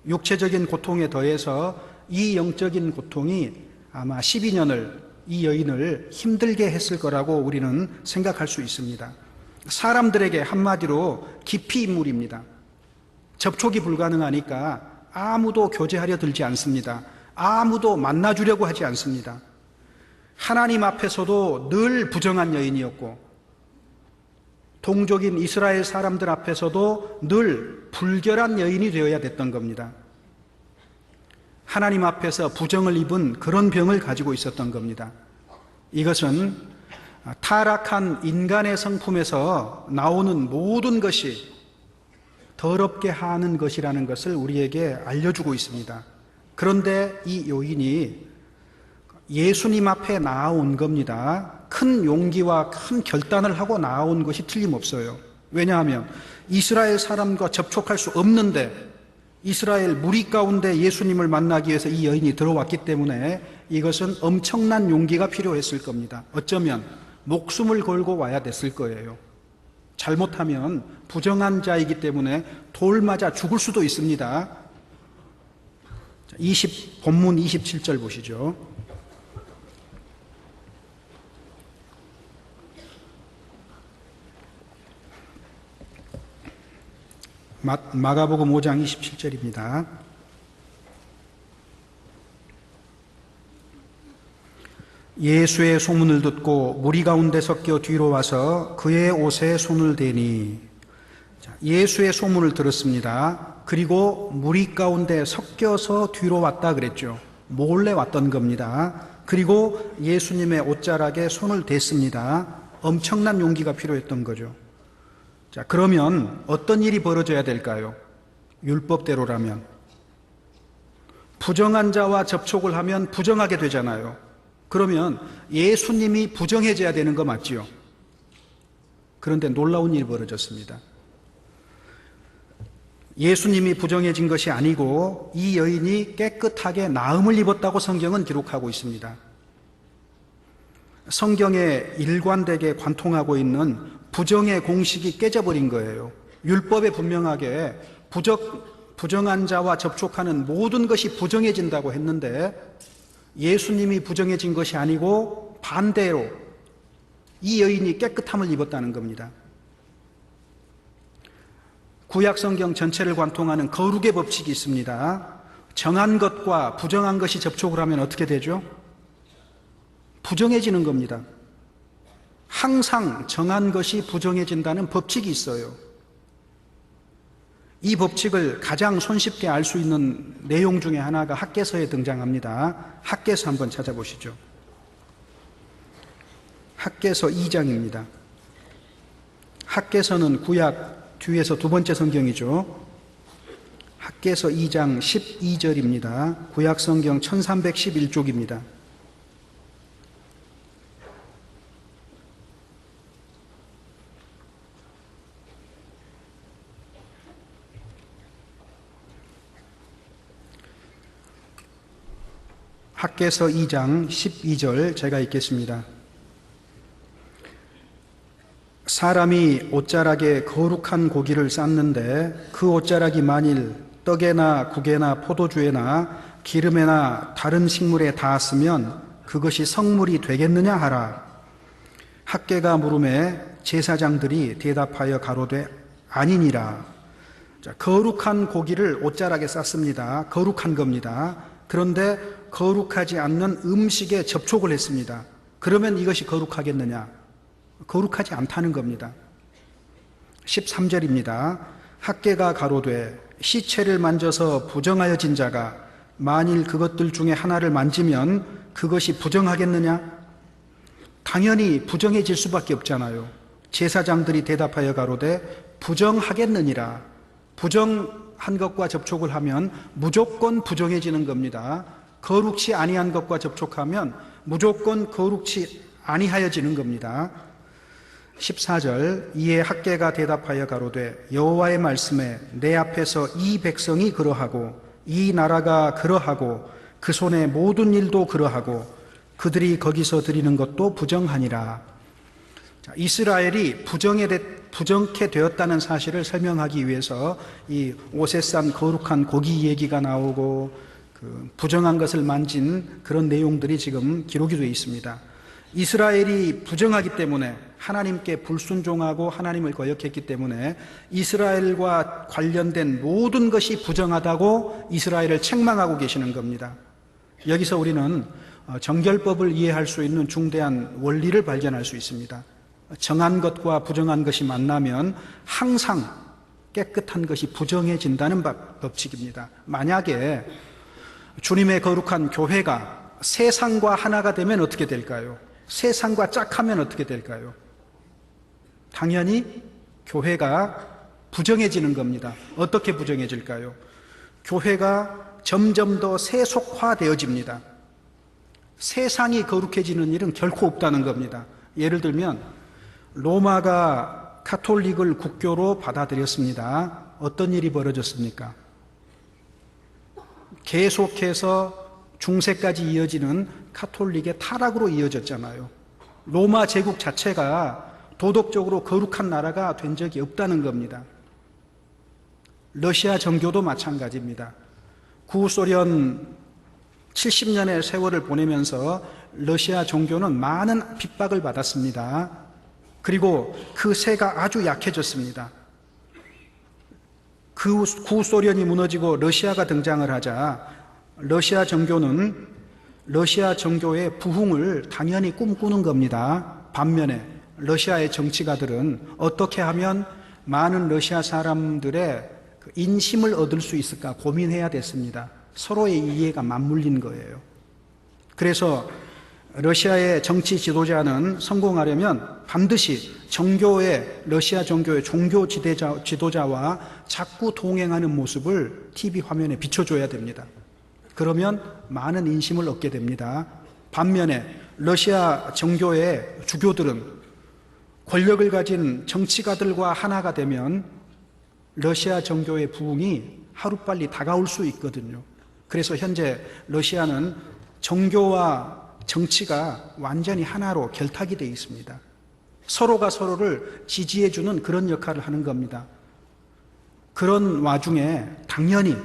육체적인 고통에 더해서 이 영적인 고통이 아마 12년을 이 여인을 힘들게 했을 거라고 우리는 생각할 수 있습니다. 사람들에게 한마디로 기피인물입니다. 접촉이 불가능하니까 아무도 교제하려 들지 않습니다. 아무도 만나주려고 하지 않습니다. 하나님 앞에서도 늘 부정한 여인이었고 동족인 이스라엘 사람들 앞에서도 늘 불결한 여인이 되어야 됐던 겁니다. 하나님 앞에서 부정을 입은 그런 병을 가지고 있었던 겁니다. 이것은 타락한 인간의 성품에서 나오는 모든 것이 더럽게 하는 것이라는 것을 우리에게 알려주고 있습니다. 그런데 이 여인이 예수님 앞에 나아온 겁니다. 큰 용기와 큰 결단을 하고 나아온 것이 틀림없어요. 왜냐하면 이스라엘 사람과 접촉할 수 없는데 이스라엘 무리 가운데 예수님을 만나기 위해서 이 여인이 들어왔기 때문에 이것은 엄청난 용기가 필요했을 겁니다. 어쩌면 목숨을 걸고 와야 됐을 거예요. 잘못하면 부정한 자이기 때문에 돌 맞아 죽을 수도 있습니다. 본문 27절 보시죠. 마가복음 5장 27절입니다. 예수의 소문을 듣고 무리 가운데 섞여 뒤로 와서 그의 옷에 손을 대니, 예수의 소문을 들었습니다. 그리고 무리 가운데 섞여서 뒤로 왔다 그랬죠. 몰래 왔던 겁니다. 그리고 예수님의 옷자락에 손을 댔습니다. 엄청난 용기가 필요했던 거죠. 자, 그러면 어떤 일이 벌어져야 될까요? 율법대로라면 부정한 자와 접촉을 하면 부정하게 되잖아요. 그러면 예수님이 부정해져야 되는 거 맞지요? 그런데 놀라운 일이 벌어졌습니다. 예수님이 부정해진 것이 아니고 이 여인이 깨끗하게 나음을 입었다고 성경은 기록하고 있습니다. 성경에 일관되게 관통하고 있는 부정의 공식이 깨져버린 거예요. 율법에 분명하게 부정한 자와 접촉하는 모든 것이 부정해진다고 했는데 예수님이 부정해진 것이 아니고 반대로 이 여인이 깨끗함을 입었다는 겁니다. 구약 성경 전체를 관통하는 거룩의 법칙이 있습니다. 정한 것과 부정한 것이 접촉을 하면 어떻게 되죠? 부정해지는 겁니다. 항상 정한 것이 부정해진다는 법칙이 있어요. 이 법칙을 가장 손쉽게 알 수 있는 내용 중에 하나가 학개서에 등장합니다. 학개서 한번 찾아보시죠. 학개서 2장입니다. 학개서는 구약 뒤에서 두 번째 성경이죠. 학개서 2장 12절입니다. 구약 성경 1311쪽입니다. 학개서 2장 12절 제가 읽겠습니다. 사람이 옷자락에 거룩한 고기를 쌓는데 그 옷자락이 만일 떡에나 국에나 포도주에나 기름에나 다른 식물에 닿았으면 그것이 성물이 되겠느냐 하라. 학개가 물음에 제사장들이 대답하여 가로되 아니니라. 자, 거룩한 고기를 옷자락에 쌓습니다. 거룩한 겁니다. 그런데 거룩하지 않는 음식에 접촉을 했습니다. 그러면 이것이 거룩하겠느냐? 거룩하지 않다는 겁니다. 13절입니다. 학개가 가로되 시체를 만져서 부정하여진 자가 만일 그것들 중에 하나를 만지면 그것이 부정하겠느냐? 당연히 부정해질 수밖에 없잖아요. 제사장들이 대답하여 가로되 부정하겠느니라. 부정한 것과 접촉을 하면 무조건 부정해지는 겁니다. 거룩치 아니한 것과 접촉하면 무조건 거룩치 아니하여지는 겁니다. 14절 이에 학개가 대답하여 가로되 여호와의 말씀에 내 앞에서 이 백성이 그러하고 이 나라가 그러하고 그 손의 모든 일도 그러하고 그들이 거기서 드리는 것도 부정하니라. 자, 이스라엘이 부정케 되었다는 사실을 설명하기 위해서 이 옷에 싼 거룩한 고기 얘기가 나오고 부정한 것을 만진 그런 내용들이 지금 기록이 되어 있습니다. 이스라엘이 부정하기 때문에 하나님께 불순종하고 하나님을 거역했기 때문에 이스라엘과 관련된 모든 것이 부정하다고 이스라엘을 책망하고 계시는 겁니다. 여기서 우리는 정결법을 이해할 수 있는 중대한 원리를 발견할 수 있습니다. 정한 것과 부정한 것이 만나면 항상 깨끗한 것이 부정해진다는 법칙입니다. 만약에 주님의 거룩한 교회가 세상과 하나가 되면 어떻게 될까요? 세상과 짝하면 어떻게 될까요? 당연히 교회가 부정해지는 겁니다. 어떻게 부정해질까요? 교회가 점점 더 세속화되어집니다. 세상이 거룩해지는 일은 결코 없다는 겁니다. 예를 들면 로마가 가톨릭을 국교로 받아들였습니다. 어떤 일이 벌어졌습니까? 계속해서 중세까지 이어지는 가톨릭의 타락으로 이어졌잖아요. 로마 제국 자체가 도덕적으로 거룩한 나라가 된 적이 없다는 겁니다. 러시아 정교도 마찬가지입니다. 구소련 70년의 세월을 보내면서 러시아 종교는 많은 핍박을 받았습니다. 그리고 그 세가 아주 약해졌습니다. 그 구소련이 무너지고 러시아가 등장을 하자 러시아 정교는 러시아 정교의 부흥을 당연히 꿈꾸는 겁니다. 반면에 러시아의 정치가들은 어떻게 하면 많은 러시아 사람들의 인심을 얻을 수 있을까 고민해야 됐습니다. 서로의 이해가 맞물린 거예요. 그래서 러시아의 정치 지도자는 성공하려면 반드시 러시아 정교의 종교 지도자와 자꾸 동행하는 모습을 TV 화면에 비춰줘야 됩니다. 그러면 많은 인심을 얻게 됩니다. 반면에 러시아 정교의 주교들은 권력을 가진 정치가들과 하나가 되면 러시아 정교의 부흥이 하루빨리 다가올 수 있거든요. 그래서 현재 러시아는 정교와 정치가 완전히 하나로 결탁이 되어 있습니다. 서로가 서로를 지지해주는 그런 역할을 하는 겁니다. 그런 와중에 당연히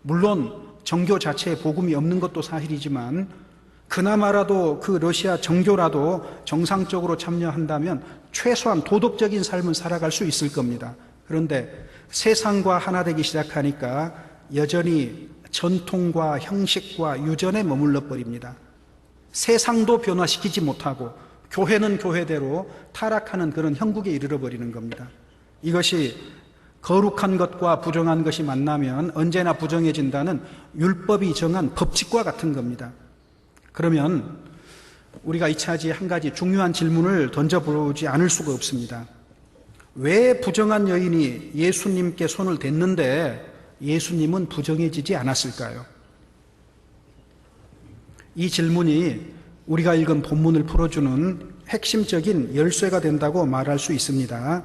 물론 정교 자체에 복음이 없는 것도 사실이지만 그나마라도 그 러시아 정교라도 정상적으로 참여한다면 최소한 도덕적인 삶을 살아갈 수 있을 겁니다. 그런데 세상과 하나 되기 시작하니까 여전히 전통과 형식과 유전에 머물러 버립니다. 세상도 변화시키지 못하고 교회는 교회대로 타락하는 그런 형국에 이르러 버리는 겁니다. 이것이 거룩한 것과 부정한 것이 만나면 언제나 부정해진다는 율법이 정한 법칙과 같은 겁니다. 그러면 우리가 이 차지에 한 가지 중요한 질문을 던져보지 않을 수가 없습니다. 왜 부정한 여인이 예수님께 손을 댔는데 예수님은 부정해지지 않았을까요? 이 질문이 우리가 읽은 본문을 풀어주는 핵심적인 열쇠가 된다고 말할 수 있습니다.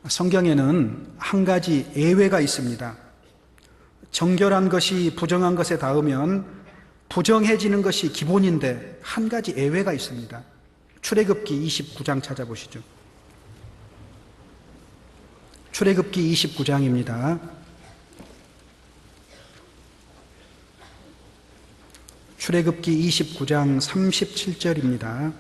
성경에는 한 가지 예외가 있습니다. 정결한 것이 부정한 것에 닿으면 부정해지는 것이 기본인데 한 가지 예외가 있습니다. 출애굽기 29장 찾아보시죠. 출애굽기 29장입니다. 출애굽기 29장 37절입니다.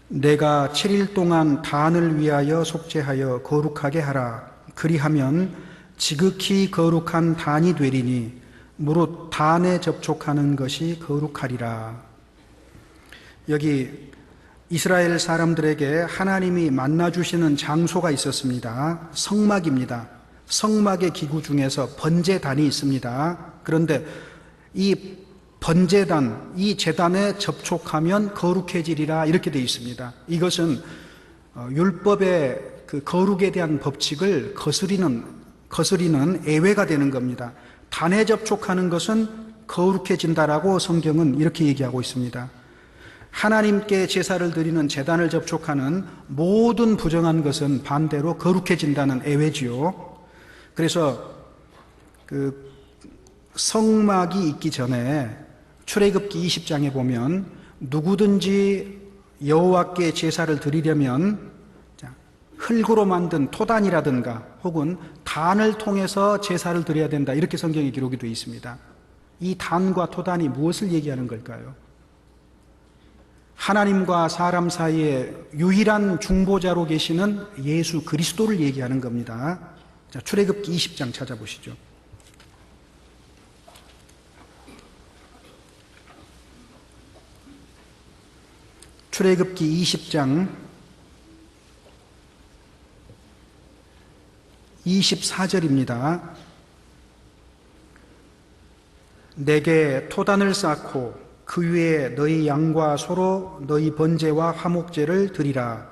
내가 7일 동안 단을 위하여 속죄하여 거룩하게 하라. 그리하면 지극히 거룩한 단이 되리니 무릇 단에 접촉하는 것이 거룩하리라. 여기 이스라엘 사람들에게 하나님이 만나주시는 장소가 있었습니다. 성막입니다. 성막의 기구 중에서 번제단이 있습니다. 그런데 이 번제단, 이 제단에 접촉하면 거룩해지리라 이렇게 되어 있습니다. 이것은 율법의 그 거룩에 대한 법칙을 거스리는 예외가 되는 겁니다. 단에 접촉하는 것은 거룩해진다라고 성경은 이렇게 얘기하고 있습니다. 하나님께 제사를 드리는 제단을 접촉하는 모든 부정한 것은 반대로 거룩해진다는 예외지요. 그래서 그 성막이 있기 전에 출애굽기 20장에 보면 누구든지 여호와께 제사를 드리려면 흙으로 만든 토단이라든가 혹은 단을 통해서 제사를 드려야 된다 이렇게 성경에 기록이 되어 있습니다. 이 단과 토단이 무엇을 얘기하는 걸까요? 하나님과 사람 사이에 유일한 중보자로 계시는 예수 그리스도를 얘기하는 겁니다. 자, 출애굽기 20장 찾아보시죠. 출애굽기 20장 24절입니다. 내게 토단을 쌓고 그 위에 너희 양과 소로 너희 번제와 화목제를 드리라.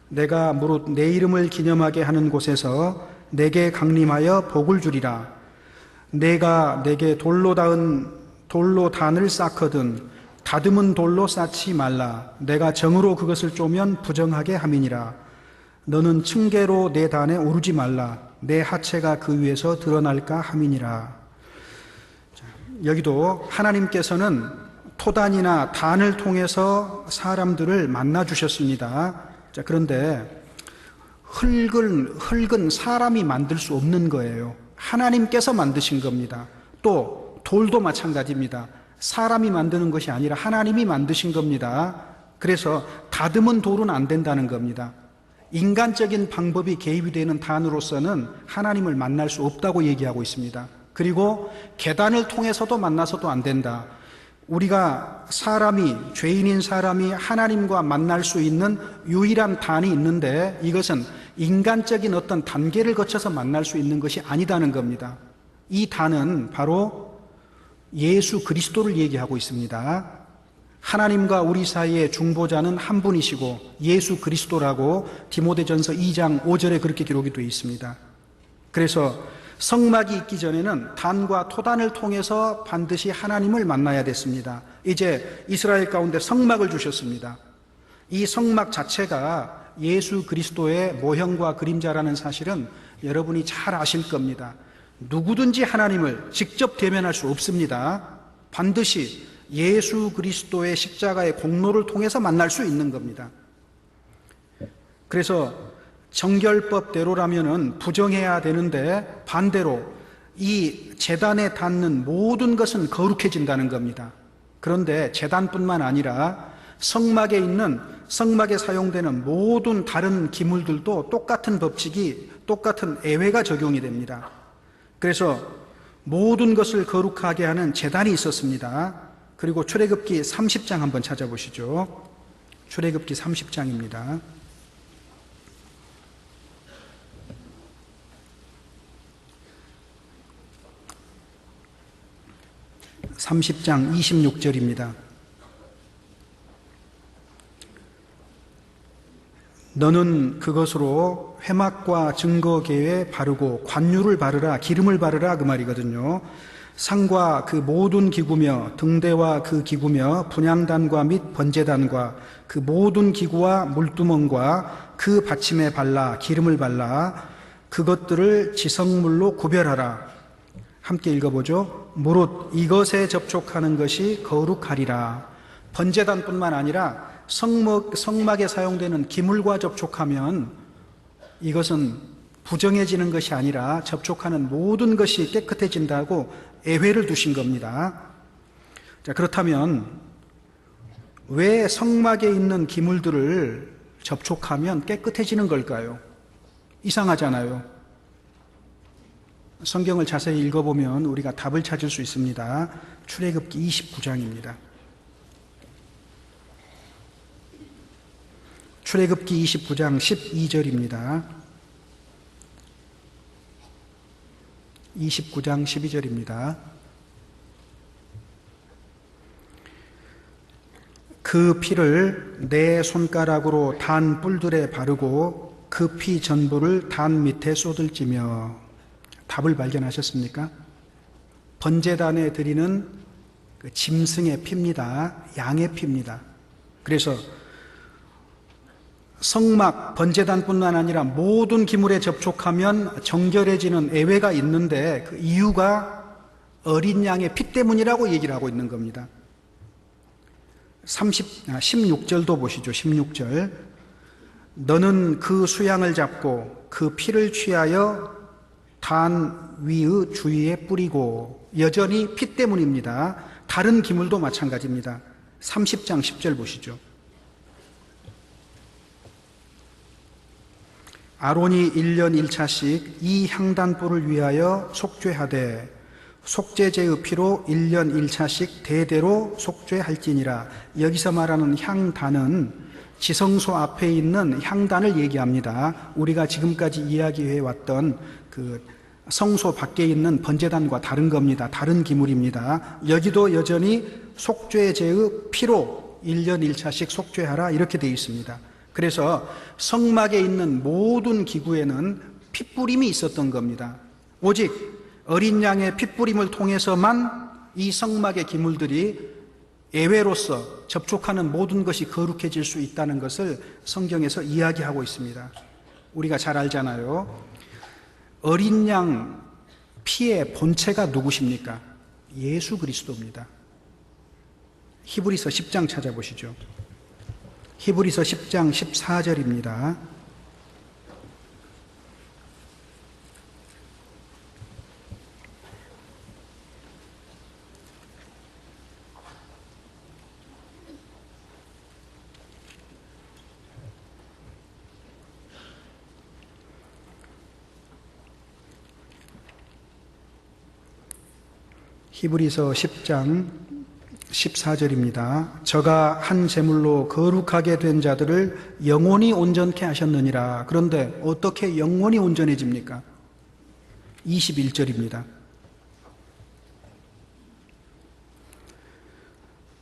내가 무릇 내 이름을 기념하게 하는 곳에서 내게 강림하여 복을 주리라. 내가 내게 돌로 단을 쌓거든 다듬은 돌로 쌓지 말라. 내가 정으로 그것을 쪼면 부정하게 함이니라. 너는 층계로 내 단에 오르지 말라. 내 하체가 그 위에서 드러날까 함이니라. 여기도 하나님께서는 토단이나 단을 통해서 사람들을 만나 주셨습니다. 자, 그런데 흙은 사람이 만들 수 없는 거예요. 하나님께서 만드신 겁니다. 또 돌도 마찬가지입니다. 사람이 만드는 것이 아니라 하나님이 만드신 겁니다. 그래서 다듬은 돌은 안 된다는 겁니다. 인간적인 방법이 개입이 되는 단으로서는 하나님을 만날 수 없다고 얘기하고 있습니다. 그리고 계단을 통해서도 만나서도 안 된다. 우리가 죄인인 사람이 하나님과 만날 수 있는 유일한 단이 있는데 이것은 인간적인 어떤 단계를 거쳐서 만날 수 있는 것이 아니다는 겁니다. 이 단은 바로 예수 그리스도를 얘기하고 있습니다. 하나님과 우리 사이의 중보자는 한 분이시고 예수 그리스도라고 디모데전서 2장 5절에 그렇게 기록이 되어 있습니다. 그래서 성막이 있기 전에는 단과 토단을 통해서 반드시 하나님을 만나야 됐습니다. 이제 이스라엘 가운데 성막을 주셨습니다. 이 성막 자체가 예수 그리스도의 모형과 그림자라는 사실은 여러분이 잘 아실 겁니다. 누구든지 하나님을 직접 대면할 수 없습니다. 반드시 예수 그리스도의 십자가의 공로를 통해서 만날 수 있는 겁니다. 그래서 정결법대로라면은 부정해야 되는데 반대로 이 제단에 닿는 모든 것은 거룩해진다는 겁니다. 그런데 제단뿐만 아니라 성막에 사용되는 모든 다른 기물들도 똑같은 법칙이, 똑같은 예외가 적용이 됩니다. 그래서 모든 것을 거룩하게 하는 제단이 있었습니다. 그리고 출애굽기 30장 한번 찾아보시죠. 출애굽기 30장입니다. 30장 26절입니다. 너는 그것으로 회막과 증거궤에 바르고 관유를 바르라, 기름을 바르라, 그 말이거든요. 상과 그 모든 기구며 등대와 그 기구며 분향단과 및 번제단과 그 모든 기구와 물두멍과 그 받침에 발라 기름을 발라 그것들을 지성물로 구별하라. 함께 읽어보죠. 무릇 이것에 접촉하는 것이 거룩하리라. 번제단뿐만 아니라 성막에 사용되는 기물과 접촉하면 이것은 부정해지는 것이 아니라 접촉하는 모든 것이 깨끗해진다고 예외를 두신 겁니다. 자, 그렇다면 왜 성막에 있는 기물들을 접촉하면 깨끗해지는 걸까요? 이상하잖아요. 성경을 자세히 읽어보면 우리가 답을 찾을 수 있습니다. 출애굽기 29장입니다. 출애굽기 29장 12절입니다. 29장 12절입니다. 그 피를 내 손가락으로 단 뿔들에 바르고 그 피 전부를 단 밑에 쏟을지며. 답을 발견하셨습니까? 번제단에 드리는 그 짐승의 피입니다. 양의 피입니다. 그래서 성막, 번제단뿐만 아니라 모든 기물에 접촉하면 정결해지는 예외가 있는데 그 이유가 어린 양의 피 때문이라고 얘기를 하고 있는 겁니다. 16절도 보시죠. 16절. 너는 그 수양을 잡고 그 피를 취하여 단 위의 주위에 뿌리고. 여전히 피 때문입니다. 다른 기물도 마찬가지입니다. 30장 10절 보시죠. 아론이 1년 1차씩 이 향단불을 위하여 속죄하되 속죄제의 피로 1년 1차씩 대대로 속죄할지니라. 여기서 말하는 향단은 지성소 앞에 있는 향단을 얘기합니다. 우리가 지금까지 이야기해왔던 그 성소 밖에 있는 번제단과 다른 겁니다. 다른 기물입니다. 여기도 여전히 속죄제의 피로 1년 1차씩 속죄하라 이렇게 되어 있습니다. 그래서 성막에 있는 모든 기구에는 핏뿌림이 있었던 겁니다. 오직 어린 양의 핏뿌림을 통해서만 이 성막의 기물들이 예외로서 접촉하는 모든 것이 거룩해질 수 있다는 것을 성경에서 이야기하고 있습니다. 우리가 잘 알잖아요. 어린 양 피의 본체가 누구십니까? 예수 그리스도입니다. 히브리서 10장 찾아보시죠. 히브리서 10장 14절입니다. 히브리서 10장 14절입니다. 저가 한 제물로 거룩하게 된 자들을 영원히 온전케 하셨느니라. 그런데 어떻게 영원히 온전해집니까? 21절입니다.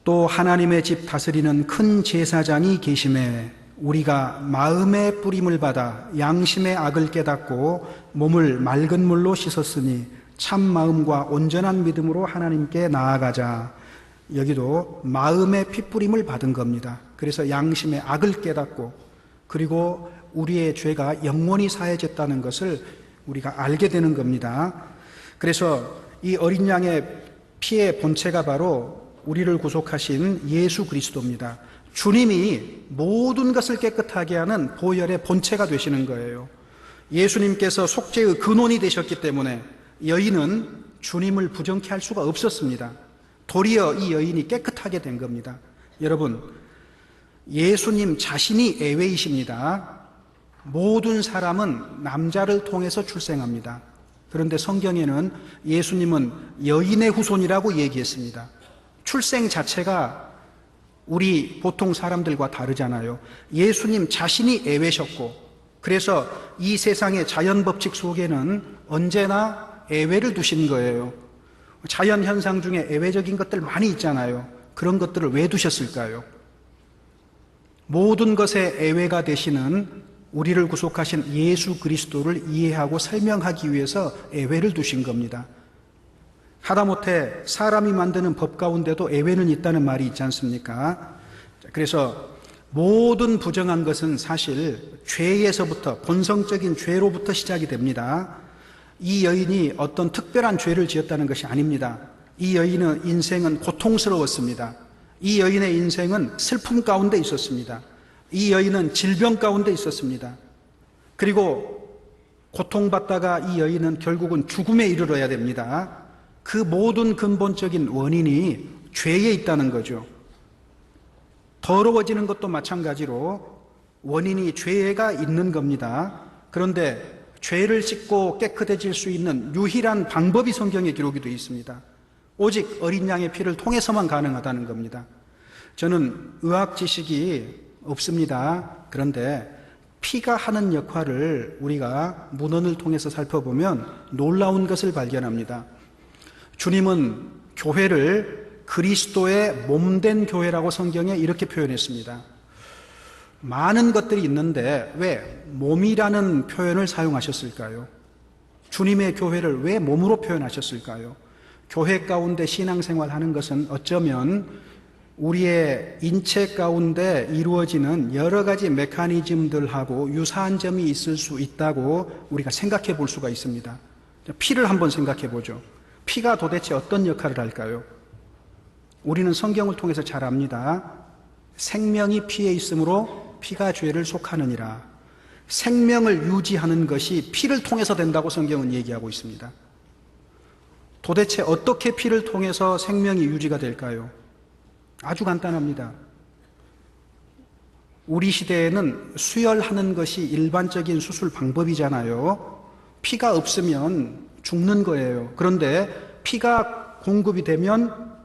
또 하나님의 집 다스리는 큰 제사장이 계심에 우리가 마음의 뿌림을 받아 양심의 악을 깨닫고 몸을 맑은 물로 씻었으니 참 마음과 온전한 믿음으로 하나님께 나아가자. 여기도 마음의 핏뿌림을 받은 겁니다. 그래서 양심의 악을 깨닫고 그리고 우리의 죄가 영원히 사해졌다는 것을 우리가 알게 되는 겁니다. 그래서 이 어린 양의 피의 본체가 바로 우리를 구속하신 예수 그리스도입니다. 주님이 모든 것을 깨끗하게 하는 보혈의 본체가 되시는 거예요. 예수님께서 속죄의 근원이 되셨기 때문에 여인은 주님을 부정케 할 수가 없었습니다. 도리어 이 여인이 깨끗하게 된 겁니다. 여러분, 예수님 자신이 예외이십니다. 모든 사람은 남자를 통해서 출생합니다. 그런데 성경에는 예수님은 여인의 후손이라고 얘기했습니다. 출생 자체가 우리 보통 사람들과 다르잖아요. 예수님 자신이 예외셨고, 그래서 이 세상의 자연 법칙 속에는 언제나 예외를 두신 거예요. 자연 현상 중에 예외적인 것들 많이 있잖아요. 그런 것들을 왜 두셨을까요? 모든 것의 예외가 되시는 우리를 구속하신 예수 그리스도를 이해하고 설명하기 위해서 예외를 두신 겁니다. 하다못해 사람이 만드는 법 가운데도 예외는 있다는 말이 있지 않습니까? 그래서 모든 부정한 것은 사실 죄에서부터, 본성적인 죄로부터 시작이 됩니다. 이 여인이 어떤 특별한 죄를 지었다는 것이 아닙니다. 이 여인의 인생은 고통스러웠습니다. 이 여인의 인생은 슬픔 가운데 있었습니다. 이 여인은 질병 가운데 있었습니다. 그리고 고통받다가 이 여인은 결국은 죽음에 이르러야 됩니다. 그 모든 근본적인 원인이 죄에 있다는 거죠. 더러워지는 것도 마찬가지로 원인이 죄가 있는 겁니다. 그런데 죄를 씻고 깨끗해질 수 있는 유일한 방법이 성경에 기록이 되어 있습니다. 오직 어린 양의 피를 통해서만 가능하다는 겁니다. 저는 의학 지식이 없습니다. 그런데 피가 하는 역할을 우리가 문헌을 통해서 살펴보면 놀라운 것을 발견합니다. 주님은 교회를 그리스도의 몸된 교회라고 성경에 이렇게 표현했습니다. 많은 것들이 있는데 왜 몸이라는 표현을 사용하셨을까요? 주님의 교회를 왜 몸으로 표현하셨을까요? 교회 가운데 신앙생활 하는 것은 어쩌면 우리의 인체 가운데 이루어지는 여러 가지 메커니즘들하고 유사한 점이 있을 수 있다고 우리가 생각해 볼 수가 있습니다. 피를 한번 생각해 보죠. 피가 도대체 어떤 역할을 할까요? 우리는 성경을 통해서 잘 압니다. 생명이 피에 있으므로 피가 죄를 속하느니라. 생명을 유지하는 것이 피를 통해서 된다고 성경은 얘기하고 있습니다. 도대체 어떻게 피를 통해서 생명이 유지가 될까요? 아주 간단합니다. 우리 시대에는 수혈하는 것이 일반적인 수술 방법이잖아요. 피가 없으면 죽는 거예요. 그런데 피가 공급이 되면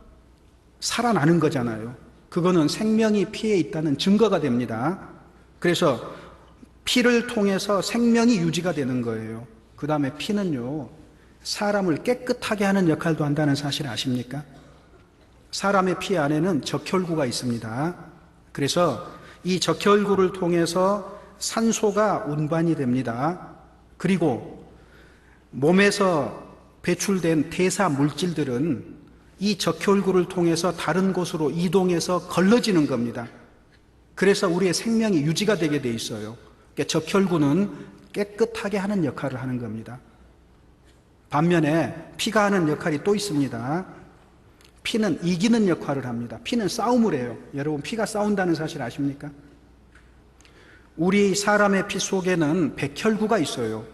살아나는 거잖아요. 그거는 생명이 피에 있다는 증거가 됩니다. 그래서 피를 통해서 생명이 유지가 되는 거예요. 그 다음에 피는요, 사람을 깨끗하게 하는 역할도 한다는 사실 아십니까? 사람의 피 안에는 적혈구가 있습니다. 그래서 이 적혈구를 통해서 산소가 운반이 됩니다. 그리고 몸에서 배출된 대사 물질들은 이 적혈구를 통해서 다른 곳으로 이동해서 걸러지는 겁니다. 그래서 우리의 생명이 유지가 되게 돼 있어요. 그러니까 적혈구는 깨끗하게 하는 역할을 하는 겁니다. 반면에 피가 하는 역할이 또 있습니다. 피는 이기는 역할을 합니다. 피는 싸움을 해요. 여러분, 피가 싸운다는 사실 아십니까? 우리 사람의 피 속에는 백혈구가 있어요.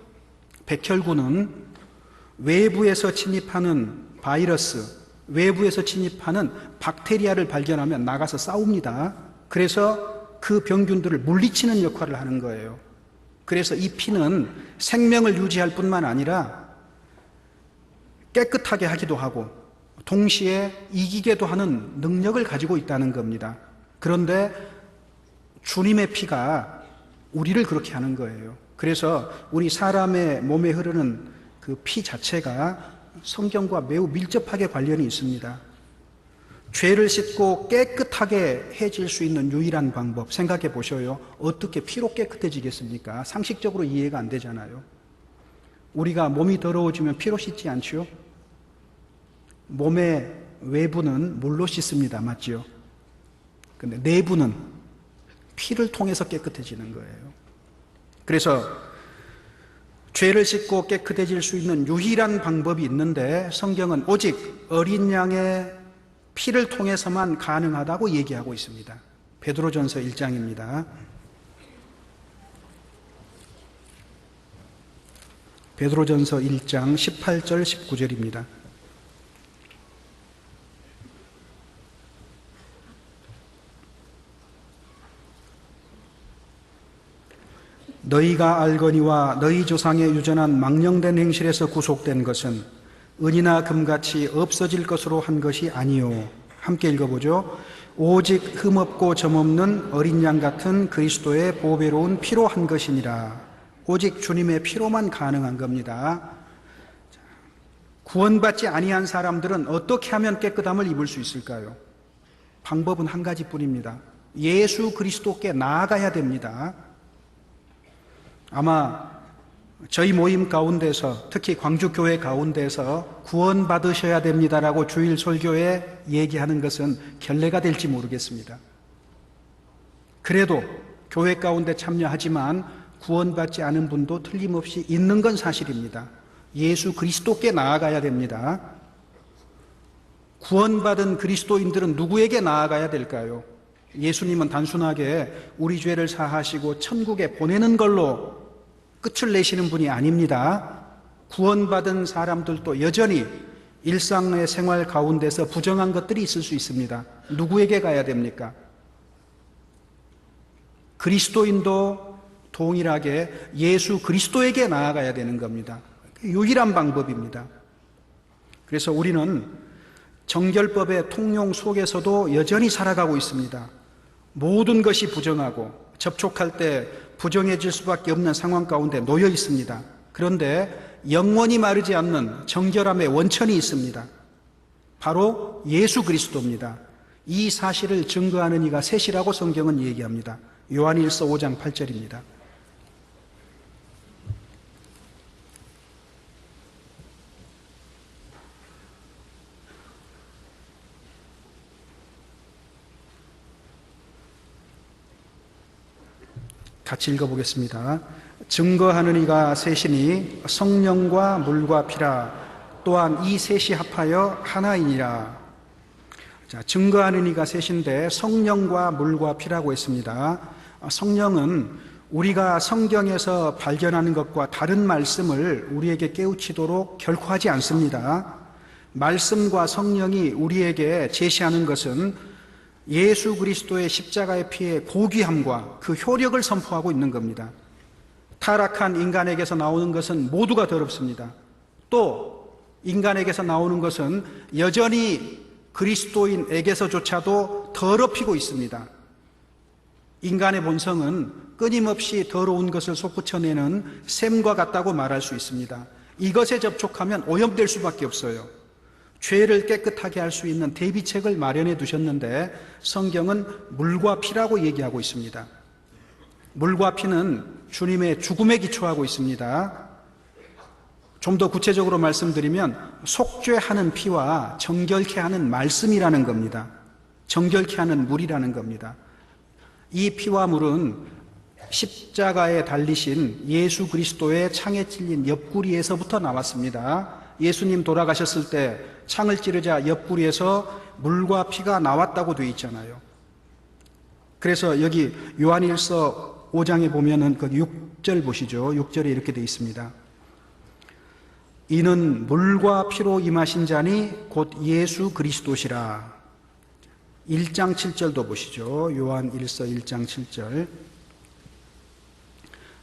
백혈구는 외부에서 침입하는 바이러스, 외부에서 침입하는 박테리아를 발견하면 나가서 싸웁니다. 그래서 그 병균들을 물리치는 역할을 하는 거예요. 그래서 이 피는 생명을 유지할 뿐만 아니라 깨끗하게 하기도 하고 동시에 이기게도 하는 능력을 가지고 있다는 겁니다. 그런데 주님의 피가 우리를 그렇게 하는 거예요. 그래서 우리 사람의 몸에 흐르는 그 피 자체가 성경과 매우 밀접하게 관련이 있습니다. 죄를 씻고 깨끗하게 해질 수 있는 유일한 방법 생각해 보셔요. 어떻게 피로 깨끗해지겠습니까? 상식적으로 이해가 안 되잖아요. 우리가 몸이 더러워지면 피로 씻지 않지요? 몸의 외부는 물로 씻습니다. 맞지요? 근데 내부는 피를 통해서 깨끗해지는 거예요. 그래서 죄를 씻고 깨끗해질 수 있는 유일한 방법이 있는데 성경은 오직 어린 양의 피를 통해서만 가능하다고 얘기하고 있습니다. 베드로전서 1장입니다. 베드로전서 1장 18절 19절입니다. 너희가 알거니와 너희 조상의 유전한 망령된 행실에서 구속된 것은 은이나 금같이 없어질 것으로 한 것이 아니요. 함께 읽어보죠. 오직 흠없고 점없는 어린 양 같은 그리스도의 보배로운 피로 한 것이니라. 오직 주님의 피로만 가능한 겁니다. 구원받지 아니한 사람들은 어떻게 하면 깨끗함을 입을 수 있을까요? 방법은 한 가지뿐입니다. 예수 그리스도께 나아가야 됩니다. 아마 저희 모임 가운데서, 특히 광주교회 가운데서 구원받으셔야 됩니다라고 주일 설교에 얘기하는 것은 결례가 될지 모르겠습니다. 그래도 교회 가운데 참여하지만 구원받지 않은 분도 틀림없이 있는 건 사실입니다. 예수 그리스도께 나아가야 됩니다. 구원받은 그리스도인들은 누구에게 나아가야 될까요? 예수님은 단순하게 우리 죄를 사하시고 천국에 보내는 걸로 끝을 내시는 분이 아닙니다. 구원받은 사람들도 여전히 일상의 생활 가운데서 부정한 것들이 있을 수 있습니다. 누구에게 가야 됩니까? 그리스도인도 동일하게 예수 그리스도에게 나아가야 되는 겁니다. 유일한 방법입니다. 그래서 우리는 정결법의 통용 속에서도 여전히 살아가고 있습니다. 모든 것이 부정하고 접촉할 때 부정해질 수밖에 없는 상황 가운데 놓여 있습니다. 그런데 영원히 마르지 않는 정결함의 원천이 있습니다. 바로 예수 그리스도입니다. 이 사실을 증거하는 이가 셋이라고 성경은 얘기합니다. 요한일서 5장 8절입니다. 같이 읽어보겠습니다. 증거하는 이가 셋이니 성령과 물과 피라. 또한 이 셋이 합하여 하나이니라. 자, 증거하는 이가 셋인데 성령과 물과 피라고 했습니다. 성령은 우리가 성경에서 발견하는 것과 다른 말씀을 우리에게 깨우치도록 결코 하지 않습니다. 말씀과 성령이 우리에게 제시하는 것은 예수 그리스도의 십자가의 피의 고귀함과 그 효력을 선포하고 있는 겁니다. 타락한 인간에게서 나오는 것은 모두가 더럽습니다. 또 인간에게서 나오는 것은 여전히 그리스도인에게서조차도 더럽히고 있습니다. 인간의 본성은 끊임없이 더러운 것을 솟구쳐내는 샘과 같다고 말할 수 있습니다. 이것에 접촉하면 오염될 수밖에 없어요. 죄를 깨끗하게 할 수 있는 대비책을 마련해 두셨는데 성경은 물과 피라고 얘기하고 있습니다. 물과 피는 주님의 죽음에 기초하고 있습니다. 좀 더 구체적으로 말씀드리면 속죄하는 피와 정결케 하는 말씀이라는 겁니다. 정결케 하는 물이라는 겁니다. 이 피와 물은 십자가에 달리신 예수 그리스도의 창에 찔린 옆구리에서부터 나왔습니다. 예수님 돌아가셨을 때 창을 찌르자 옆구리에서 물과 피가 나왔다고 되어 있잖아요. 그래서 여기 요한일서 5장에 보면은 그 6절 보시죠. 6절에 이렇게 되어 있습니다. 이는 물과 피로 임하신 자니 곧 예수 그리스도시라. 1장 7절도 보시죠. 요한 1서 1장 7절.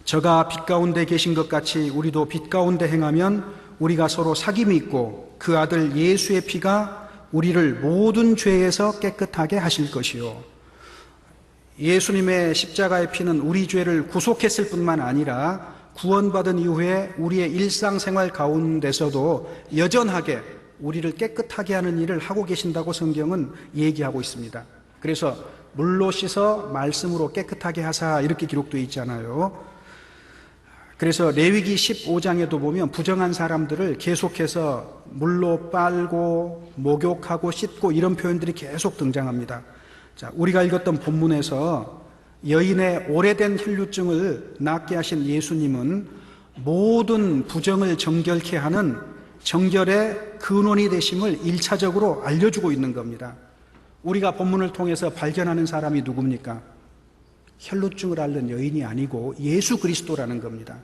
저가 빛 가운데 계신 것 같이 우리도 빛 가운데 행하면 우리가 서로 사귐이 있고 그 아들 예수의 피가 우리를 모든 죄에서 깨끗하게 하실 것이요. 예수님의 십자가의 피는 우리 죄를 구속했을 뿐만 아니라 구원받은 이후에 우리의 일상생활 가운데서도 여전하게 우리를 깨끗하게 하는 일을 하고 계신다고 성경은 얘기하고 있습니다. 그래서 물로 씻어 말씀으로 깨끗하게 하사 이렇게 기록되어 있잖아요. 그래서 레위기 15장에도 보면 부정한 사람들을 계속해서 물로 빨고 목욕하고 씻고 이런 표현들이 계속 등장합니다. 자, 우리가 읽었던 본문에서 여인의 오래된 혈루증을 낫게 하신 예수님은 모든 부정을 정결케 하는 정결의 근원이 되심을 1차적으로 알려주고 있는 겁니다. 우리가 본문을 통해서 발견하는 사람이 누굽니까? 혈루증을 앓는 여인이 아니고 예수 그리스도라는 겁니다.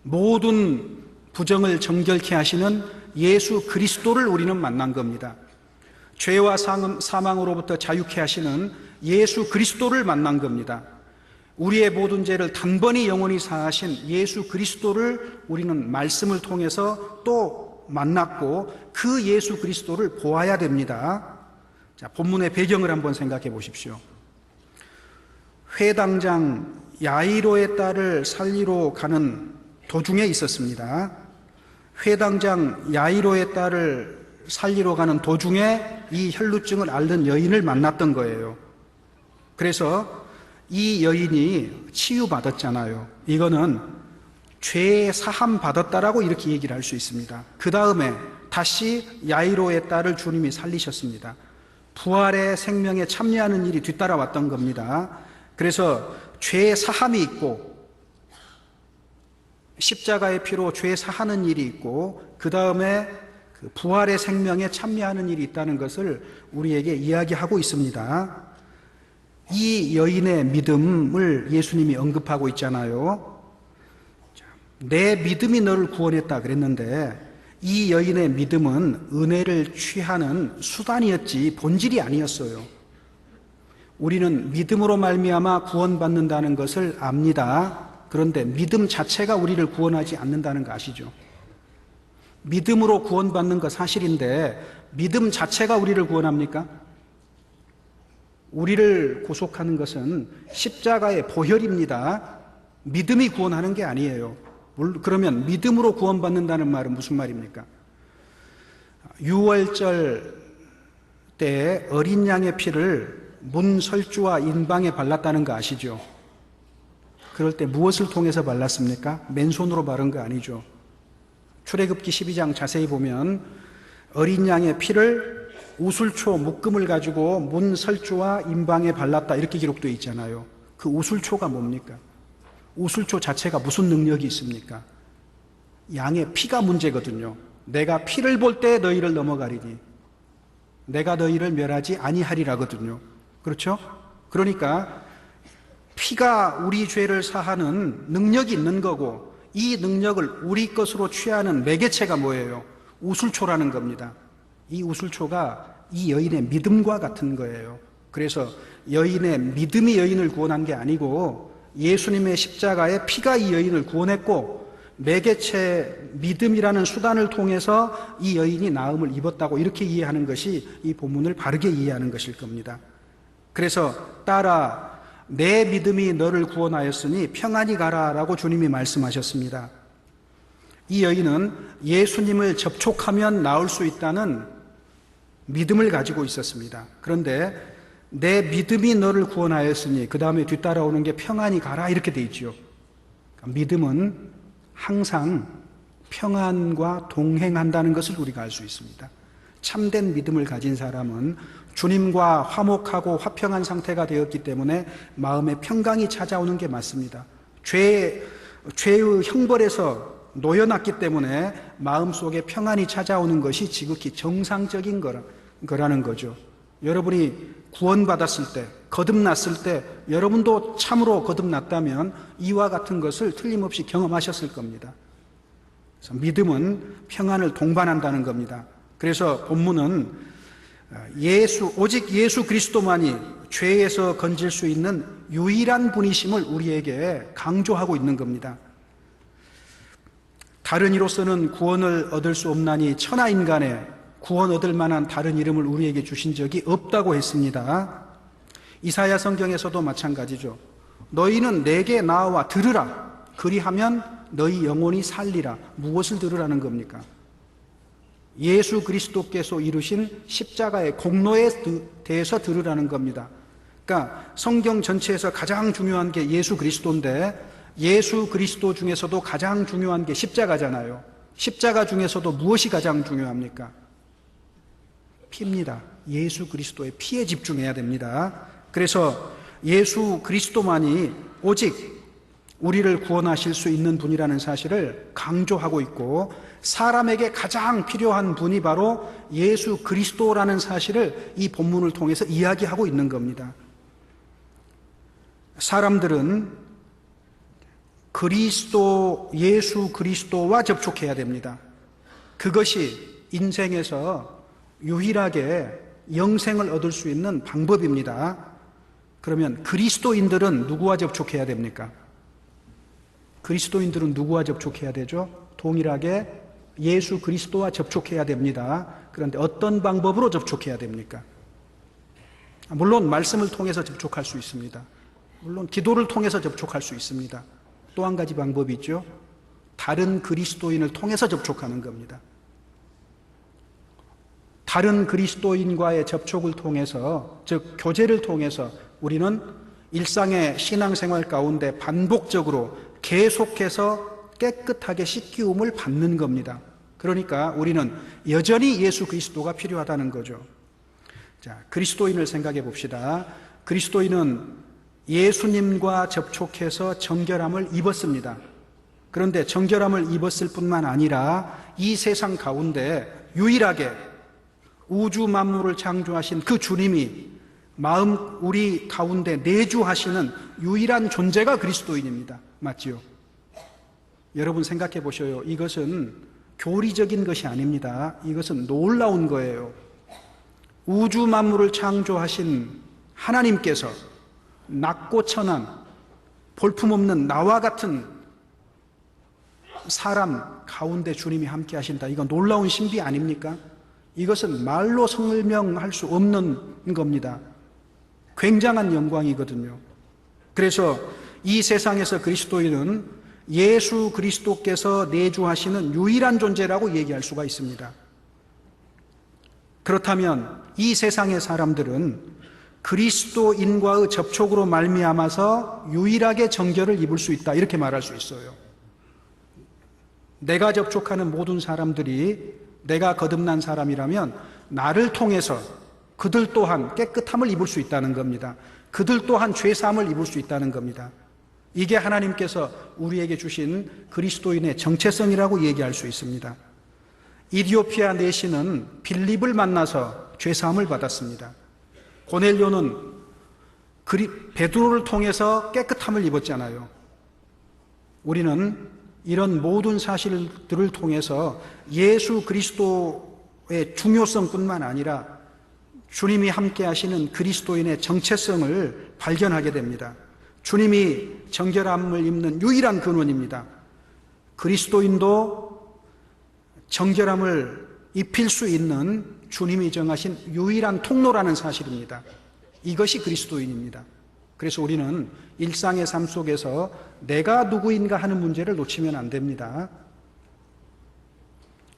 모든 부정을 정결케 하시는 예수 그리스도를 우리는 만난 겁니다. 죄와 사망으로부터 자유케 하시는 예수 그리스도를 만난 겁니다. 우리의 모든 죄를 단번에 영원히 사하신 예수 그리스도를 우리는 말씀을 통해서 또 만났고 그 예수 그리스도를 보아야 됩니다. 자, 본문의 배경을 한번 생각해 보십시오. 회당장 야이로의 딸을 살리러 가는 도중에 있었습니다. 회당장 야이로의 딸을 살리러 가는 도중에 이 혈루증을 앓는 여인을 만났던 거예요. 그래서 이 여인이 치유받았잖아요. 이거는 죄 사함 받았다라고 이렇게 얘기를 할 수 있습니다. 그 다음에 다시 야이로의 딸을 주님이 살리셨습니다. 부활의 생명에 참여하는 일이 뒤따라왔던 겁니다. 그래서 죄 사함이 있고 십자가의 피로 죄 사하는 일이 있고 그 다음에 그 부활의 생명에 참여하는 일이 있다는 것을 우리에게 이야기하고 있습니다. 이 여인의 믿음을 예수님이 언급하고 있잖아요. 내 믿음이 너를 구원했다 그랬는데 이 여인의 믿음은 은혜를 취하는 수단이었지 본질이 아니었어요. 우리는 믿음으로 말미암아 구원받는다는 것을 압니다. 그런데 믿음 자체가 우리를 구원하지 않는다는 거 아시죠? 믿음으로 구원받는 거 사실인데 믿음 자체가 우리를 구원합니까? 우리를 구속하는 것은 십자가의 보혈입니다. 믿음이 구원하는 게 아니에요. 그러면 믿음으로 구원받는다는 말은 무슨 말입니까? 유월절 때 어린 양의 피를 문설주와 인방에 발랐다는 거 아시죠? 그럴 때 무엇을 통해서 발랐습니까? 맨손으로 바른 거 아니죠. 출애굽기 12장 자세히 보면 어린 양의 피를 우슬초 묶음을 가지고 문설주와 인방에 발랐다 이렇게 기록되어 있잖아요. 그 우슬초가 뭡니까? 우슬초 자체가 무슨 능력이 있습니까? 양의 피가 문제거든요. 내가 피를 볼 때 너희를 넘어가리니 내가 너희를 멸하지 아니하리라거든요. 그렇죠? 그러니까 피가 우리 죄를 사하는 능력이 있는 거고 이 능력을 우리 것으로 취하는 매개체가 뭐예요? 우슬초라는 겁니다. 이 우슬초가 이 여인의 믿음과 같은 거예요. 그래서 여인의 믿음이 여인을 구원한 게 아니고 예수님의 십자가의 피가 이 여인을 구원했고 매개체 믿음이라는 수단을 통해서 이 여인이 나음을 입었다고 이렇게 이해하는 것이 이 본문을 바르게 이해하는 것일 겁니다. 그래서 따라 내 믿음이 너를 구원하였으니 평안히 가라라고 주님이 말씀하셨습니다. 이 여인은 예수님을 접촉하면 나을 수 있다는 믿음을 가지고 있었습니다. 그런데 내 믿음이 너를 구원하였으니 그 다음에 뒤따라오는 게 평안히 가라 이렇게 돼 있죠. 믿음은 항상 평안과 동행한다는 것을 우리가 알 수 있습니다. 참된 믿음을 가진 사람은 주님과 화목하고 화평한 상태가 되었기 때문에 마음에 평강이 찾아오는 게 맞습니다. 죄의 형벌에서 놓여놨기 때문에 마음속에 평안이 찾아오는 것이 지극히 정상적인 거라는 거죠. 여러분이 구원받았을 때, 거듭났을 때 여러분도 참으로 거듭났다면 이와 같은 것을 틀림없이 경험하셨을 겁니다. 그래서 믿음은 평안을 동반한다는 겁니다. 그래서 본문은 오직 예수 그리스도만이 죄에서 건질 수 있는 유일한 분이심을 우리에게 강조하고 있는 겁니다. 다른 이로서는 구원을 얻을 수 없나니 천하인간에 구원 얻을 만한 다른 이름을 우리에게 주신 적이 없다고 했습니다. 이사야 성경에서도 마찬가지죠. 너희는 내게 나와 들으라. 그리하면 너희 영혼이 살리라. 무엇을 들으라는 겁니까? 예수 그리스도께서 이루신 십자가의 공로에 대해서 들으라는 겁니다. 그러니까 성경 전체에서 가장 중요한 게 예수 그리스도인데 예수 그리스도 중에서도 가장 중요한 게 십자가잖아요. 십자가 중에서도 무엇이 가장 중요합니까? 피입니다. 예수 그리스도의 피에 집중해야 됩니다. 그래서 예수 그리스도만이 오직 우리를 구원하실 수 있는 분이라는 사실을 강조하고 있고 사람에게 가장 필요한 분이 바로 예수 그리스도라는 사실을 이 본문을 통해서 이야기하고 있는 겁니다. 사람들은 예수 그리스도와 접촉해야 됩니다. 그것이 인생에서 유일하게 영생을 얻을 수 있는 방법입니다. 그러면 그리스도인들은 누구와 접촉해야 됩니까? 그리스도인들은 누구와 접촉해야 되죠? 동일하게 예수 그리스도와 접촉해야 됩니다. 그런데 어떤 방법으로 접촉해야 됩니까? 물론 말씀을 통해서 접촉할 수 있습니다. 물론 기도를 통해서 접촉할 수 있습니다. 또 한 가지 방법이 있죠. 다른 그리스도인을 통해서 접촉하는 겁니다. 다른 그리스도인과의 접촉을 통해서, 즉 교제를 통해서 우리는 일상의 신앙생활 가운데 반복적으로 계속해서 깨끗하게 씻기움을 받는 겁니다. 그러니까 우리는 여전히 예수 그리스도가 필요하다는 거죠. 자, 그리스도인을 생각해 봅시다. 그리스도인은 예수님과 접촉해서 정결함을 입었습니다. 그런데 정결함을 입었을 뿐만 아니라 이 세상 가운데 유일하게 우주 만물을 창조하신 그 주님이 우리 가운데 내주하시는 유일한 존재가 그리스도인입니다. 맞지요? 여러분 생각해 보셔요. 이것은 교리적인 것이 아닙니다. 이것은 놀라운 거예요. 우주 만물을 창조하신 하나님께서 낮고 천한 볼품없는 나와 같은 사람 가운데 주님이 함께 하신다. 이건 놀라운 신비 아닙니까? 이것은 말로 설명할 수 없는 겁니다. 굉장한 영광이거든요. 그래서 이 세상에서 그리스도인은 예수 그리스도께서 내주하시는 유일한 존재라고 얘기할 수가 있습니다. 그렇다면 이 세상의 사람들은 그리스도인과의 접촉으로 말미암아서 유일하게 정결을 입을 수 있다, 이렇게 말할 수 있어요. 내가 접촉하는 모든 사람들이 내가 거듭난 사람이라면 나를 통해서 그들 또한 깨끗함을 입을 수 있다는 겁니다. 그들 또한 죄사함을 입을 수 있다는 겁니다. 이게 하나님께서 우리에게 주신 그리스도인의 정체성이라고 얘기할 수 있습니다. 이디오피아 내시는 빌립을 만나서 죄사함을 받았습니다. 고넬료는 베드로를 통해서 깨끗함을 입었잖아요. 우리는 이런 모든 사실들을 통해서 예수 그리스도의 중요성뿐만 아니라 주님이 함께 하시는 그리스도인의 정체성을 발견하게 됩니다. 주님이 정결함을 입는 유일한 근원입니다. 그리스도인도 정결함을 입힐 수 있는 주님이 정하신 유일한 통로라는 사실입니다. 이것이 그리스도인입니다. 그래서 우리는 일상의 삶 속에서 내가 누구인가 하는 문제를 놓치면 안 됩니다.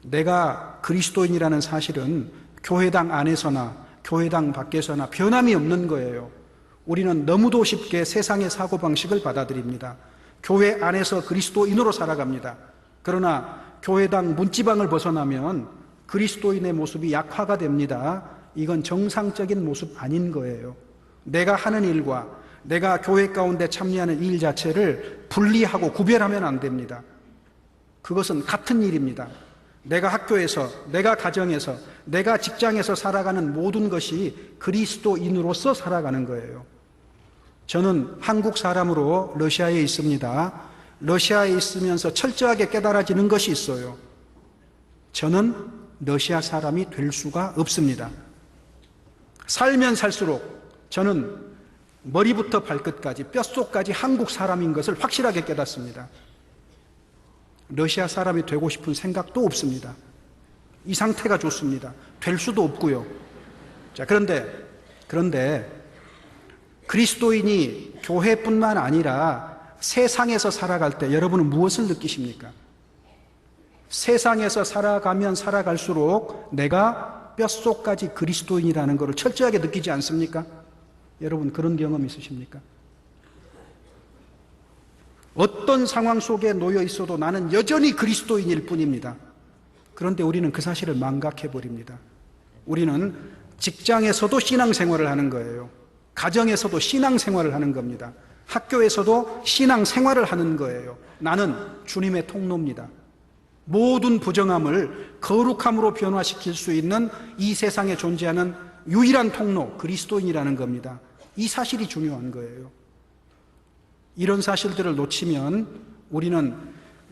내가 그리스도인이라는 사실은 교회당 안에서나 교회당 밖에서나 변함이 없는 거예요. 우리는 너무도 쉽게 세상의 사고방식을 받아들입니다. 교회 안에서 그리스도인으로 살아갑니다. 그러나 교회당 문지방을 벗어나면 그리스도인의 모습이 약화가 됩니다. 이건 정상적인 모습 아닌 거예요. 내가 하는 일과 내가 교회 가운데 참여하는 일 자체를 분리하고 구별하면 안 됩니다. 그것은 같은 일입니다. 내가 학교에서, 내가 가정에서, 내가 직장에서 살아가는 모든 것이 그리스도인으로서 살아가는 거예요. 저는 한국 사람으로 러시아에 있습니다. 러시아에 있으면서 철저하게 깨달아지는 것이 있어요. 저는 러시아 사람이 될 수가 없습니다. 살면 살수록 저는 머리부터 발끝까지 뼛속까지 한국 사람인 것을 확실하게 깨닫습니다. 러시아 사람이 되고 싶은 생각도 없습니다. 이 상태가 좋습니다. 될 수도 없고요. 자, 그런데 그리스도인이 교회뿐만 아니라 세상에서 살아갈 때 여러분은 무엇을 느끼십니까? 세상에서 살아가면 살아갈수록 내가 뼛속까지 그리스도인이라는 것을 철저하게 느끼지 않습니까? 여러분 그런 경험 있으십니까? 어떤 상황 속에 놓여 있어도 나는 여전히 그리스도인일 뿐입니다. 그런데 우리는 그 사실을 망각해버립니다. 우리는 직장에서도 신앙생활을 하는 거예요. 가정에서도 신앙생활을 하는 겁니다. 학교에서도 신앙생활을 하는 거예요. 나는 주님의 통로입니다. 모든 부정함을 거룩함으로 변화시킬 수 있는 이 세상에 존재하는 유일한 통로, 그리스도인이라는 겁니다. 이 사실이 중요한 거예요. 이런 사실들을 놓치면 우리는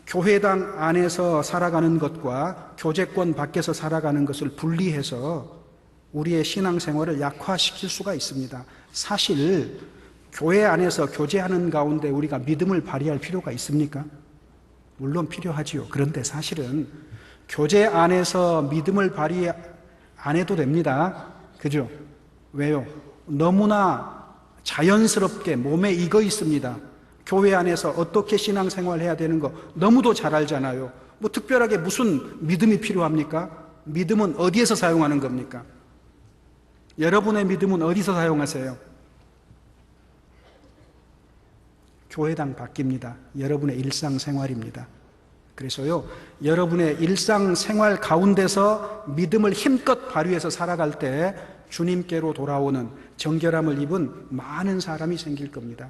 교회당 안에서 살아가는 것과 교제권 밖에서 살아가는 것을 분리해서 우리의 신앙생활을 약화시킬 수가 있습니다. 사실 교회 안에서 교제하는 가운데 우리가 믿음을 발휘할 필요가 있습니까? 물론 필요하지요. 그런데 사실은 교제 안에서 믿음을 발휘 안 해도 됩니다. 그죠? 왜요? 너무나 자연스럽게 몸에 익어 있습니다. 교회 안에서 어떻게 신앙생활 해야 되는 거 너무도 잘 알잖아요. 뭐 특별하게 무슨 믿음이 필요합니까? 믿음은 어디에서 사용하는 겁니까? 여러분의 믿음은 어디서 사용하세요? 교회당 밖입니다. 여러분의 일상생활입니다. 그래서요, 여러분의 일상생활 가운데서 믿음을 힘껏 발휘해서 살아갈 때 주님께로 돌아오는 정결함을 입은 많은 사람이 생길 겁니다.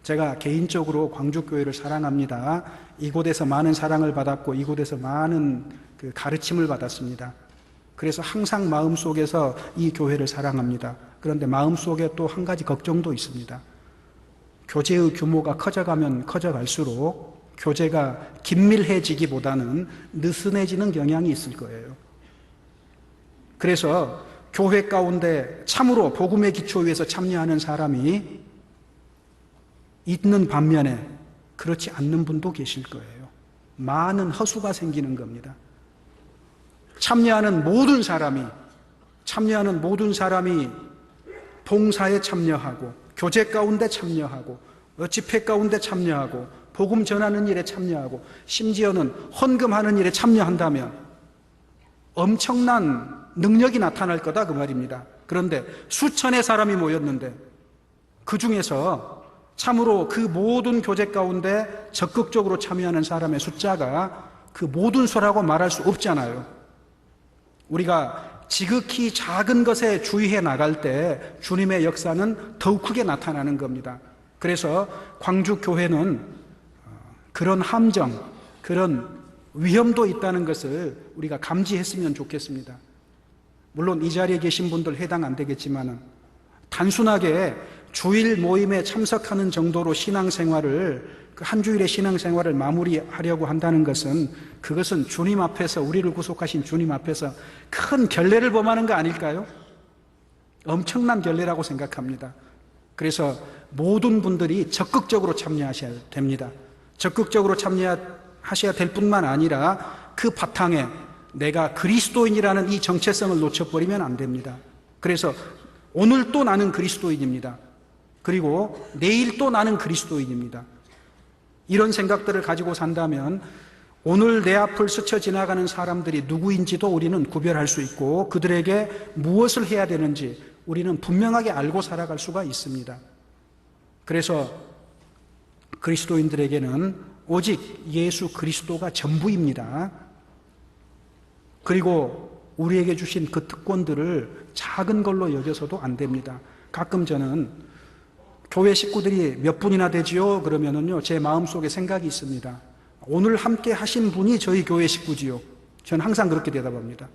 제가 개인적으로 광주교회를 사랑합니다. 이곳에서 많은 사랑을 받았고 이곳에서 많은 가르침을 받았습니다. 그래서 항상 마음속에서 이 교회를 사랑합니다. 그런데 마음속에 또 한 가지 걱정도 있습니다. 교제의 규모가 커져가면 커져갈수록 교제가 긴밀해지기보다는 느슨해지는 경향이 있을 거예요. 그래서 교회 가운데 참으로 복음의 기초 위에서 참여하는 사람이 있는 반면에 그렇지 않는 분도 계실 거예요. 많은 허수가 생기는 겁니다. 참여하는 모든 사람이 봉사에 참여하고 교제 가운데 참여하고 집회 가운데 참여하고 복음 전하는 일에 참여하고 심지어는 헌금하는 일에 참여한다면 엄청난 능력이 나타날 거다 그 말입니다. 그런데 수천의 사람이 모였는데 그 중에서 참으로 그 모든 교제 가운데 적극적으로 참여하는 사람의 숫자가 그 모든 수라고 말할 수 없잖아요. 우리가 지극히 작은 것에 주의해 나갈 때 주님의 역사는 더욱 크게 나타나는 겁니다. 그래서 광주교회는 그런 함정, 그런 위험도 있다는 것을 우리가 감지했으면 좋겠습니다. 물론 이 자리에 계신 분들 해당 안 되겠지만 단순하게 주일 모임에 참석하는 정도로 신앙생활을 한 주일의 신앙생활을 마무리하려고 한다는 것은 그것은 주님 앞에서 우리를 구속하신 주님 앞에서 큰 결례를 범하는 거 아닐까요? 엄청난 결례라고 생각합니다. 그래서 모든 분들이 적극적으로 참여하셔야 됩니다. 적극적으로 참여하셔야 될 뿐만 아니라 그 바탕에 내가 그리스도인이라는 이 정체성을 놓쳐버리면 안 됩니다. 그래서 오늘 또 나는 그리스도인입니다. 그리고 내일 또 나는 그리스도인입니다. 이런 생각들을 가지고 산다면 오늘 내 앞을 스쳐 지나가는 사람들이 누구인지도 우리는 구별할 수 있고 그들에게 무엇을 해야 되는지 우리는 분명하게 알고 살아갈 수가 있습니다. 그래서 그리스도인들에게는 오직 예수 그리스도가 전부입니다. 그리고 우리에게 주신 그 특권들을 작은 걸로 여겨서도 안 됩니다. 가끔 저는 교회 식구들이 몇 분이나 되지요? 그러면은요, 제 마음속에 생각이 있습니다. 오늘 함께 하신 분이 저희 교회 식구지요. 저는 항상 그렇게 대답합니다.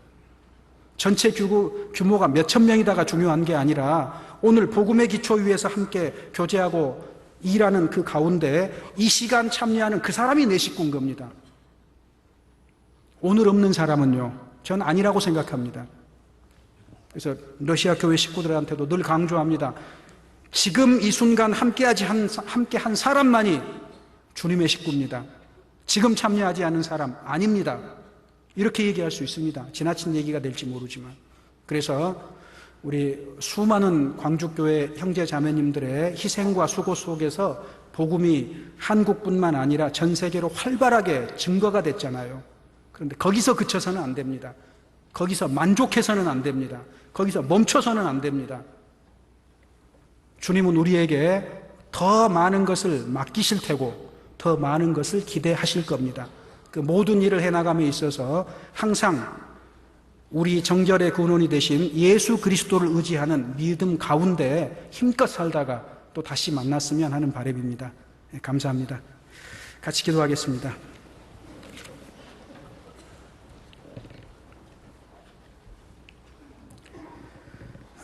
전체 규모가 몇천 명이다가 중요한 게 아니라 오늘 복음의 기초 위에서 함께 교제하고 일하는 그 가운데 이 시간 참여하는 그 사람이 내 식구인 겁니다. 오늘 없는 사람은요, 전 아니라고 생각합니다. 그래서 러시아 교회 식구들한테도 늘 강조합니다. 지금 이 순간 함께 한 사람만이 주님의 식구입니다. 지금 참여하지 않은 사람 아닙니다. 이렇게 얘기할 수 있습니다. 지나친 얘기가 될지 모르지만. 그래서 우리 수많은 광주교회 형제 자매님들의 희생과 수고 속에서 복음이 한국뿐만 아니라 전 세계로 활발하게 증거가 됐잖아요. 그런데 거기서 그쳐서는 안 됩니다. 거기서 만족해서는 안 됩니다. 거기서 멈춰서는 안 됩니다. 주님은 우리에게 더 많은 것을 맡기실 테고 더 많은 것을 기대하실 겁니다. 그 모든 일을 해나감에 있어서 항상 우리 정결의 근원이 되신 예수 그리스도를 의지하는 믿음 가운데 힘껏 살다가 또 다시 만났으면 하는 바람입니다. 감사합니다. 같이 기도하겠습니다.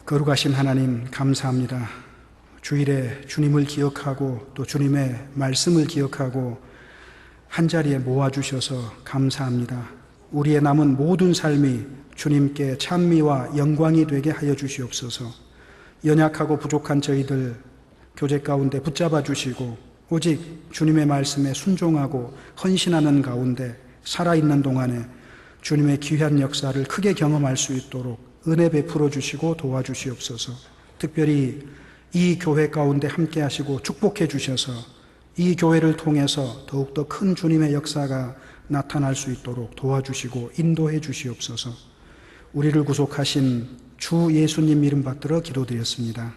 거룩하신 하나님 감사합니다. 주일에 주님을 기억하고 또 주님의 말씀을 기억하고 한자리에 모아주셔서 감사합니다. 우리의 남은 모든 삶이 주님께 찬미와 영광이 되게 하여 주시옵소서. 연약하고 부족한 저희들 교제 가운데 붙잡아 주시고 오직 주님의 말씀에 순종하고 헌신하는 가운데 살아있는 동안에 주님의 귀한 역사를 크게 경험할 수 있도록 은혜 베풀어 주시고 도와주시옵소서. 특별히 이 교회 가운데 함께 하시고 축복해 주셔서 이 교회를 통해서 더욱더 큰 주님의 역사가 나타날 수 있도록 도와주시고 인도해 주시옵소서. 우리를 구속하신 주 예수님 이름 받들어 기도드렸습니다.